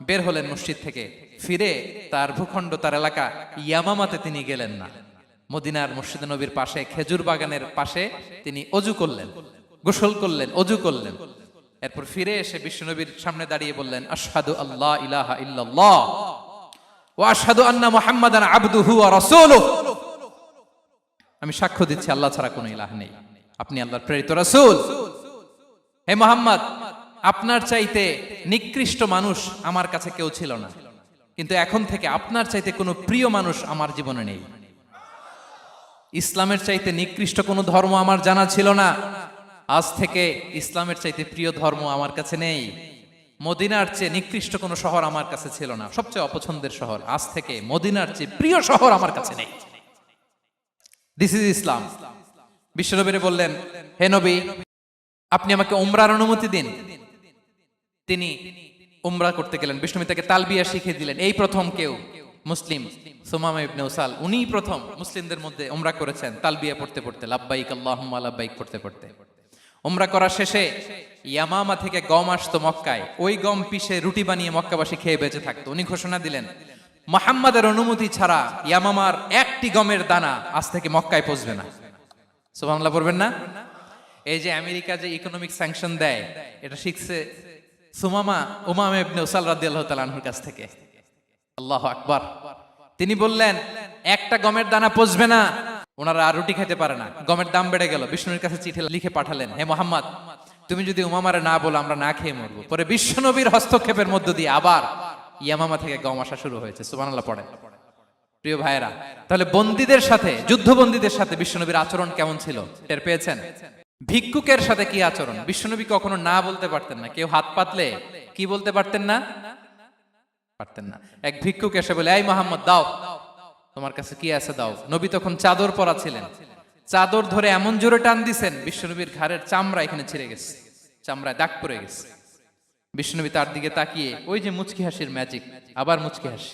S1: বের হলেন মসজিদ থেকে, ফিরে তার ভূখণ্ড, তার এলাকা ইয়ামামাতে তিনি গেলেন না। মদিনার মসজিদে নবীর পাশে খেজুর বাগানের পাশে তিনি অজু করলেন, গোসল করলেন, অজু করলেন। এরপর ফিরে এসে বিশ্বনবীর সামনে দাঁড়িয়ে বললেন আশহাদু আল্লা ইলাহা ইল্লাল্লাহ ওয়া আশহাদু আন্না মুহাম্মাদান আবদুহু ওয়া রাসূলুহু, আমি সাক্ষ্য দিচ্ছি আল্লাহ ছাড়া কোনো ইলাহ নেই, আপনি আল্লাহর প্রেরিত রাসূল। হে মুহাম্মদ আপনার চাইতে নিকৃষ্ট মানুষ আমার কাছে কেউ ছিল না, কিন্তু এখন থেকে আপনার চাইতে কোনো প্রিয় মানুষ আমার জীবনে নেই। ইসলামের চাইতে নিকৃষ্ট কোনো ধর্ম আমার জানা ছিল না, আজ থেকে ইসলামের চাইতে প্রিয় ধর্ম আমার কাছে নেই। মদিনার চেয়ে নিকৃষ্ট কোনো শহর আমার কাছে ছিল না, সবচেয়ে অপছন্দের শহর, আজ থেকে মদিনার চেয়ে প্রিয় শহর আমার কাছে নেই। দিস ইজ ইসলাম। বিশ্বনবী বললেন, হে নবী, আপনি আমাকে উমরার অনুমতি দিন। তিনি উমরা করতে গেলেন। বিশ্বনবী তাকে তালবিয়া শিখিয়ে দিলেন। এই প্রথম কেউ মুসলিম সুমামা ইবনে উসাল, উনিই প্রথম মুসলিমদের মধ্যে উমরা করেছেন তালবিয়া পড়তে পড়তে, লাব্বাইক আল্লাহুম্মা লাব্বাইক পড়তে পড়তে। উমরা করা শেষে ইয়ামামা থেকে গম আসতো মক্কায়, ওই গম পিষে রুটি বানিয়ে মক্কাবাসী খেয়ে বেঁচে থাকতো। উনি ঘোষণা দিলেন, মুহাম্মাদের অনুমতি ছাড়া ইয়ামামার একটি গমের দানা আজ থেকে মক্কায় পৌঁছবে না। সুবহানাল্লাহ পড়বেন না? এই যে আমেরিকা যে ইকোনমিক স্যাংশন দেয়, এটা শিখছে উমামা ইবনে উসাল রাদিয়াল্লাহু তাআলা আনহুর কাছ থেকে। আল্লাহু আকবার। তিনি বললেন, একটা গমের দানা পচবে না, ওনারা আর রুটি খেতে পারে না। গমের দাম বেড়ে গেল। বিষ্ণুর কাছে চিঠি লিখে পাঠালেন, হে মুহাম্মদ, তুমি যদি উমামারে না বলো আমরা না খেয়ে মরবো। পরে বিশ্বনবীর হস্তক্ষেপের মধ্য দিয়ে আবার ইয়ামামা থেকে গম আসা শুরু হয়েছে। সুবহানাল্লাহ পড়েন। প্রিয় ভাইয়েরা, তাহলে বন্দীদের সাথে, যুদ্ধবন্দীদের সাথে বিশ্বনবীর আচরণ কেমন ছিল টের পেয়েছেন? ভিক্ষুকের সাথে কি আচরণ? বিশ্বনবী কখনো না বলতে পারতেন না। কেউ হাত পাতলে কি বলতে পারতেন না? পারতেন না। এক ভিক্ষুক এসে বলে, এই মুহাম্মদ, দাও, তোমার কাছে কি আছে দাও। নবী তখন চাদর পরা ছিলেন। চাদর ধরে এমন জোরে টান দিছেন, বিশ্বনবীর ঘাড়ের চামড়া এখানে ছিঁড়ে গেছে, চামড়ায় দাগ পড়ে গেছে। বিশ্বনবী তার দিকে তাকিয়ে, ওই যে মুচকি হাসির ম্যাজিক, আবার মুচকি হাসি,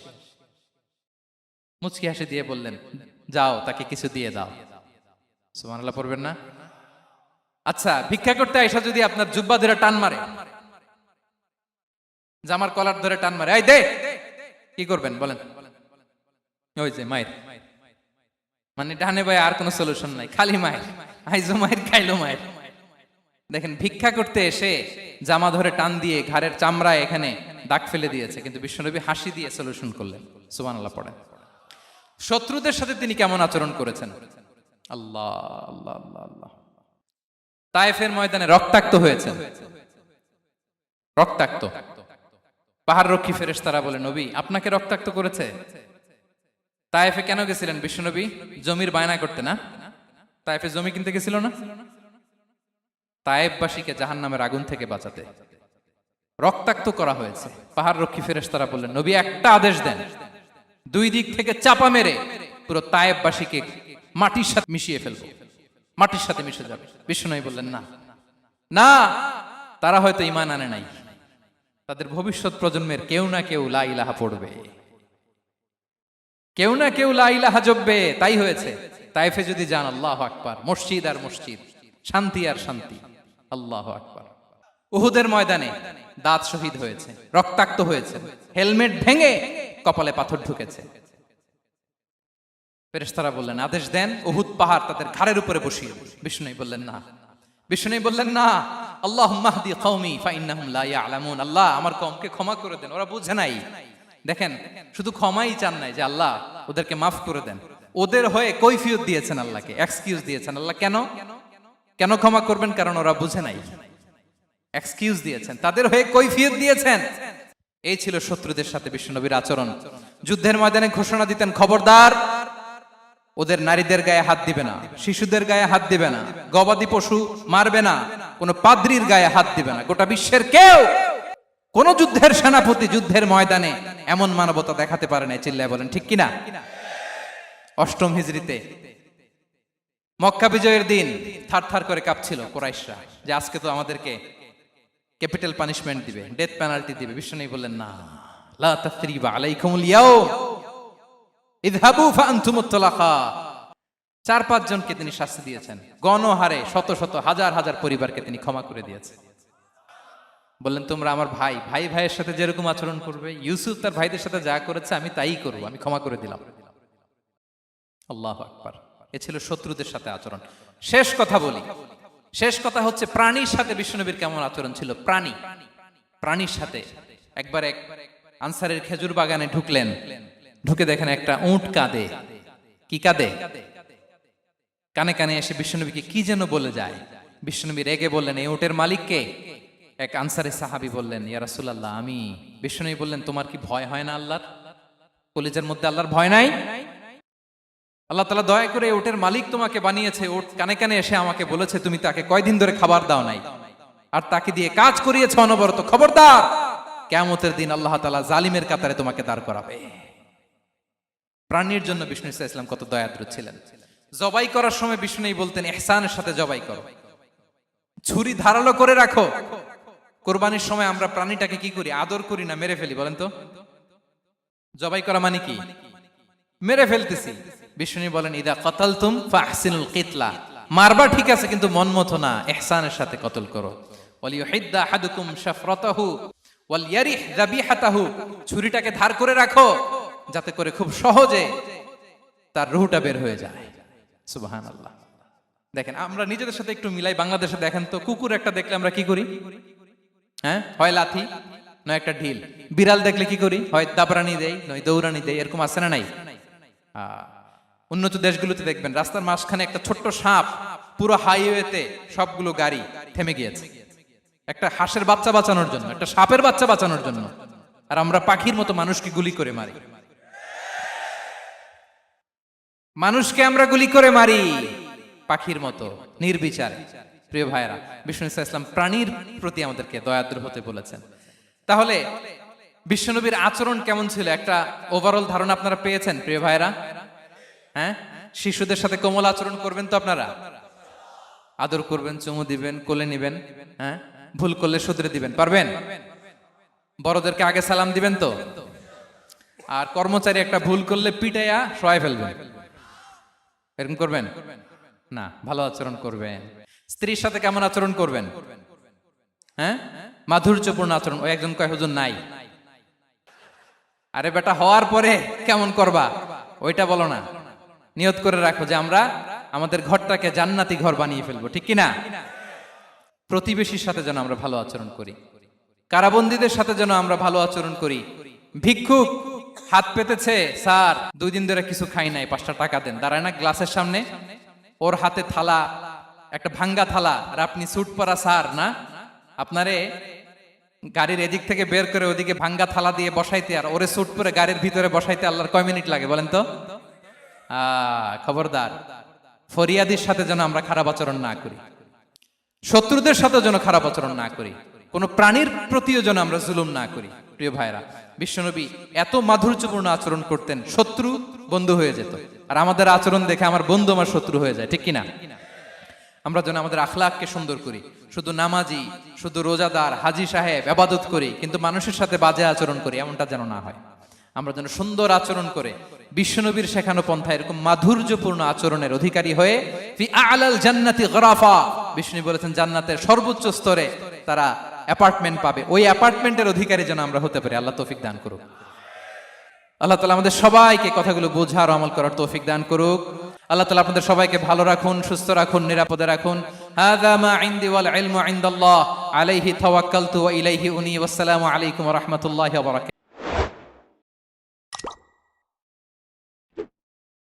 S1: মুচকি হাসি দিয়ে বললেন, যাও তাকে কিছু দিয়ে দাও। সুবহানাল্লাহ পড়বেন না? আচ্ছা, ভিক্ষা করতে আইসা যদি আপনার জুব্বা ধরে টান মারে, জামার কলার ধরে টান মারে, এই দে, কি করবেন বলেন? ওই যে মায়ের, মানে ডানে ভাই আর কোনো সলিউশন নাই, খালি মায়ের, আইজো মায়ের খাইলো মায়ের। দেখেন, ভিক্ষা করতে এসে জামা ধরে টান দিয়ে ঘাড়ের চামড়ায় এখানে দাগ ফেলে দিয়েছে, কিন্তু বিশ্বনবী হাসি দিয়ে সলিউশন করলেন। সুবহানাল্লাহ পড়েন। শত্রুদের সাথে তিনি কেমন আচরণ করেছেন? আল্লাহ আল্লাহ আল্লাহ আল্লাহ। তায়েফের ময়দানে রক্তাক্ত হয়েছে, রক্তাক্ত। পাহাড় রক্ষী ফেরেশতারা বলে, নবী আপনাকে রক্তাক্ত করেছে? তায়েফে কেন গেছিলেন বিশ্বনবী? জমির বায়না করতে না? তায়েফে জমি কিনতে গেছিল না? তায়েফবাসীকে জাহান্নামের আগুন থেকে বাঁচাতে রক্তাক্ত করা হয়েছে। পাহাড় রক্ষী ফেরেশতারা বললেন, নবী একটা আদেশ দেন, দুই দিক থেকে চাপা মেরে পুরো তায়েফবাসীকে মাটির সাথে মিশিয়ে ফেলবো, মাটির সাথে মিশে যাবে। বিশ্বনবী বললেন, না না, তারা হয়তো ঈমান আনে নাই, তাদের ভবিষ্যৎ প্রজন্মের কেউ না কেউ লা ইলাহা পড়বে, কেউ না কেউ লা ইলাহা জপবে। তাই হয়েছে। তায়েফে যদি যান, আল্লাহু আকবার, মসজিদ আর মসজিদ, শান্তি আর শান্তি। আল্লাহু আকবার। উহুদের ময়দানে দাঁত শহীদ হয়েছে, রক্তাক্ত হয়েছে, হেলমেট ভেঙে কপালে পাথর ঢুকেছে। ফেরেশতারা বললেন, আদেশ দেন উহুদ পাহাড় তাদের ঘাড়ের উপরে বসিয়ে। বিষ্ণু বললেন, না। বিষ্ণু বললেন, না, আল্লাহুম্মা হদি কওমি ফাইন্নাহুম লা ইয়ালামুন। আল্লাহ আমার কওমকে ক্ষমা করে দেন, ওরা বুঝে নাই। দেখেন, শুধু ক্ষমাই চান নাই যে আল্লাহ ওদেরকে মাফ করে দেন, ওদের হয়ে কৈফিয়ত দিয়েছেন আল্লাহকে, এক্সকিউজ দিয়েছেন। আল্লাহ কেন কেন ক্ষমা করবেন? কারণ ওরা বুঝে নাই। এক্সকিউজ দিয়েছেন, তাদের হয়ে কৈফিয়ত দিয়েছেন। এই ছিল শত্রুদের সাথে বিশ্বনবীর আচরণ। যুদ্ধের ময়দানে ঘোষণা দিতেন, খবরদার, ওদের নারীদের গায়ে হাত দিবে না, শিশুদের গায়ে হাত দিবে না, গবাদি পশু মারবে না, কোন পাদ্রীর গায়ে হাত দিবে না। গোটা বিশ্বের কেউ, কোন যুদ্ধের সেনাপতি যুদ্ধের ময়দানে এমন মানবতা দেখাতে পারে না। চিল্লায় বলেন ঠিক কিনা? অষ্টম হিজরিতে মক্কা বিজয়ের দিন থারথার করে কাঁপছিল কুরাইশরা, যে আজকে তো আমাদেরকে ক্যাপিটাল পানিশমেন্ট দিবে, ডেথ পেনাল্টি দিবে। বিশ্বনবী বললেন, না, লা তাসরিবা আলাইকুমুল ইয়াউম ইযহাবু ফাআনতুমুত তালাকা। 4-5 জনকে তিনি শাস্তি দিয়েছেন, গণহারে শত শত হাজার হাজার পরিবারকে তিনি ক্ষমা করে দিয়েছেন। বললেন, তোমরা আমার ভাই, ভাই ভাইয়ের সাথে যেরকম আচরণ করবে, ইউসুফ তার ভাইদের সাথে যা করেছে আমি তাই করব, আমি ক্ষমা করে দিলাম। আল্লাহু আকবার। এ ছিল শত্রুদের সাথে আচরণ। শেষ কথা বলি, শেষ কথা হচ্ছে প্রাণীর সাথে বিশ্বনবীর কেমন আচরণ ছিল। প্রাণীর সাথে একবার এক আনসারের খেজুর বাগানে ঢুকলেন, ঢুকে দেখেন একটা উট কাঁদে। কি কাঁদে? কানে কানে এসে বিশ্বনবীকে কি যেন বলে যায়। বিশ্বনবী রেগে বললেন, এই উটের মালিক কে? এক আনসারী সাহাবী বললেন, ইয়া রাসূলুল্লাহ আমি। বিশ্বনবী বললেন, তোমার কি ভয় হয় না আল্লাহর? কলিজার মধ্যে আল্লাহর ভয় নাই? আল্লাহ তাআলা দয়া করে ওটের মালিক তোমাকে বানিয়েছে, ওট কানে কানে এসে আমাকে বলেছে তুমি তাকে কয়দিন ধরে খাবার দাও নাই, আর তাকে দিয়ে কাজ করিয়েছে অনবরত, খবরদার কিয়ামতের দিন আল্লাহ তাআলা জালিমের কাতারে তোমাকে দাঁড় করাবে। প্রাণীর জন্য বিষ্ণু ইসা ইসলাম কত দয়াদ্র ছিলেন। জবাই করার সময় বিষ্ণু বলতেন ইহসানের সাথে জবাই করো, ছুরি ধারালো করে রাখো। কোরবানির সময় আমরা প্রাণীটাকে কি করি? আদর করি না মেরে ফেলি? বলেন তো, জবাই করা মানে কি? মেরে ফেলতেছি। বিষ্ণু বলেন ইদা কাতালতুম ফাহসিনুল কিতলা, মারবা ঠিক আছে কিন্তু মন মতো না, ইহসানের সাথে কতল করো। ওয়ালিয়ুহিদ্দা আহাদুকুম শাফরাতাহু ওয়ালইয়ারিহ যাবিহাতাহু, ছুরিটাকে ধার করে রাখো যাতে করে খুব সহজে তার রূহটা বের হয়ে যায়। সুবহানাল্লাহ। দেখেন আমরা নিজেদের সাথে একটু মিলাই। বাংলাদেশে দেখেন তো, কুকুর একটা দেখলে আমরা কি করি? হ্যাঁ, হয় লাথি নয় একটা ঢিল। বিড়াল দেখলে কি করি? হয় দাবরানি দেই নয় দৌড়ানি দেই। এরকম আছে না নাই? উন্নত দেশগুলোতে দেখবেন রাস্তার মাঝখানে একটা ছোট্ট সাপ, পুরো হাইওয়েতে সবগুলো গাড়ি থেমে গিয়েছে একটা হাঁসের বাচ্চা বাঁচানোর জন্য, একটা সাপের বাচ্চা বাঁচানোর জন্য। আর আমরা পাখির মতো মানুষকে গুলি করে মারি। মানুষকে আমরা গুলি করে মারি পাখির মতো নির্বিচারে। প্রিয় ভাইরা, বিষ্ণু ইসা ইসলাম প্রাণীর প্রতি আমাদেরকে দয়াদ্র হতে বলেছেন। তাহলে বিশ্বনবীর আচরণ কেমন ছিল একটা ওভারঅল ধারণা আপনারা পেয়েছেন প্রিয় ভাইরা? হ্যাঁ, শিশুদের সাথে কোমল আচরণ করবেন তো আপনারা? আদর করবেন, চুমু দিবেন, কোলে নিবেন, হ্যাঁ, ভুল করলে শুধরে দিবেন, পারবেন? বড়দেরকে আগে সালাম দিবেন তো? আর কর্মচারী একটা ভুল করলে পিটাইয়া শোয়াই ফেলবেন, এরকম করবেন না? ভালো আচরণ করবেন। স্ত্রীর সাথে কেমন আচরণ করবেন? হ্যাঁ, মাধুর্যপূর্ণ আচরণ। ওই একজন কয় হুজুর নাই। আরে বেটা, হওয়ার পরে কেমন করবা ওইটা বলো না। নিয়ত করে রাখো যে আমরা আমাদের ঘরটাকে জান্নাতি ঘর বানিয়ে ফেলবো, ঠিক কিনা? প্রতিবেশীর সাথে যেন আমরা ভালো আচরণ করি, কারাবন্দীদের সাথে যেন আমরা ভালো আচরণ করি। ভিক্ষুক হাত পেতেছে, স্যার 2 দিন ধরে কিছু খাই নাই, 5টা টাকা দেন। দাঁড়ায় না গ্লাসের সামনে, ওর হাতে থালা, একটা ভাঙ্গা থালা, আর আপনি স্যুট পরা স্যার না, আপনারে গাড়ির এদিক থেকে বের করে ওদিকে ভাঙ্গা থালা দিয়ে বসাইতে আর ওরে স্যুট পরে গাড়ির ভিতরে বসাইতে আল্লাহর কয় মিনিট লাগে বলেন তো? খবরদার, ফরিয়াদির সাথে যেন আমরা খারাপ আচরণ না করি, শত্রুদের সাথে যেন খারাপ আচরণ না করি, কোন প্রাণীর প্রতিও যেন আমরা জুলুম না করি। প্রিয় ভাইরা, বিশ্বনবী এত মাধুর্যপূর্ণ আচরণ করতেন, শত্রু বন্ধু হয়ে যেত। আর আমাদের আচরণ দেখে আমার বন্ধু আমার শত্রু হয়ে যায়, ঠিক কিনা? আমরা যেন আমাদের আখলাককে সুন্দর করি। শুধু নামাজি, শুধু রোজাদার, হাজি সাহেব ইবাদত করি কিন্তু মানুষের সাথে বাজে আচরণ করি, এমনটা যেন না হয়। আমরা যেন সুন্দর আচরণ করে বিশ্বনবীর শেখানো পন্থা এরকম মাধুর্যপূর্ণ আচরণের অধিকারী হয়ে ফি আ'লাল জান্নাতি গরাফা, বিষ্ণু বলেছেন জান্নাতের সর্বোচ্চ স্তরে তারা অ্যাপার্টমেন্ট পাবে। ওই অ্যাপার্টমেন্টের অধিকারী যেন আমরা হতে পারি। আল্লাহ তৌফিক দান করুক। আল্লাহ তাআলা আমাদের সবাইকে কথাগুলো বোঝার আমল করার তৌফিক দান করুক। আল্লাহ তাআলা আপনাদের সবাইকে ভালো রাখুন, সুস্থ রাখুন, নিরাপদে রাখুন। হাযা মা ইনদি ওয়াল ইলমু ইনদাল্লাহ আলাইহি তাওয়াক্কালতু ওয়া ইলাইহি উনী। ওয়াসসালামু আলাইকুম ওয়া রাহমাতুল্লাহি ওয়া বারাকাতুহু।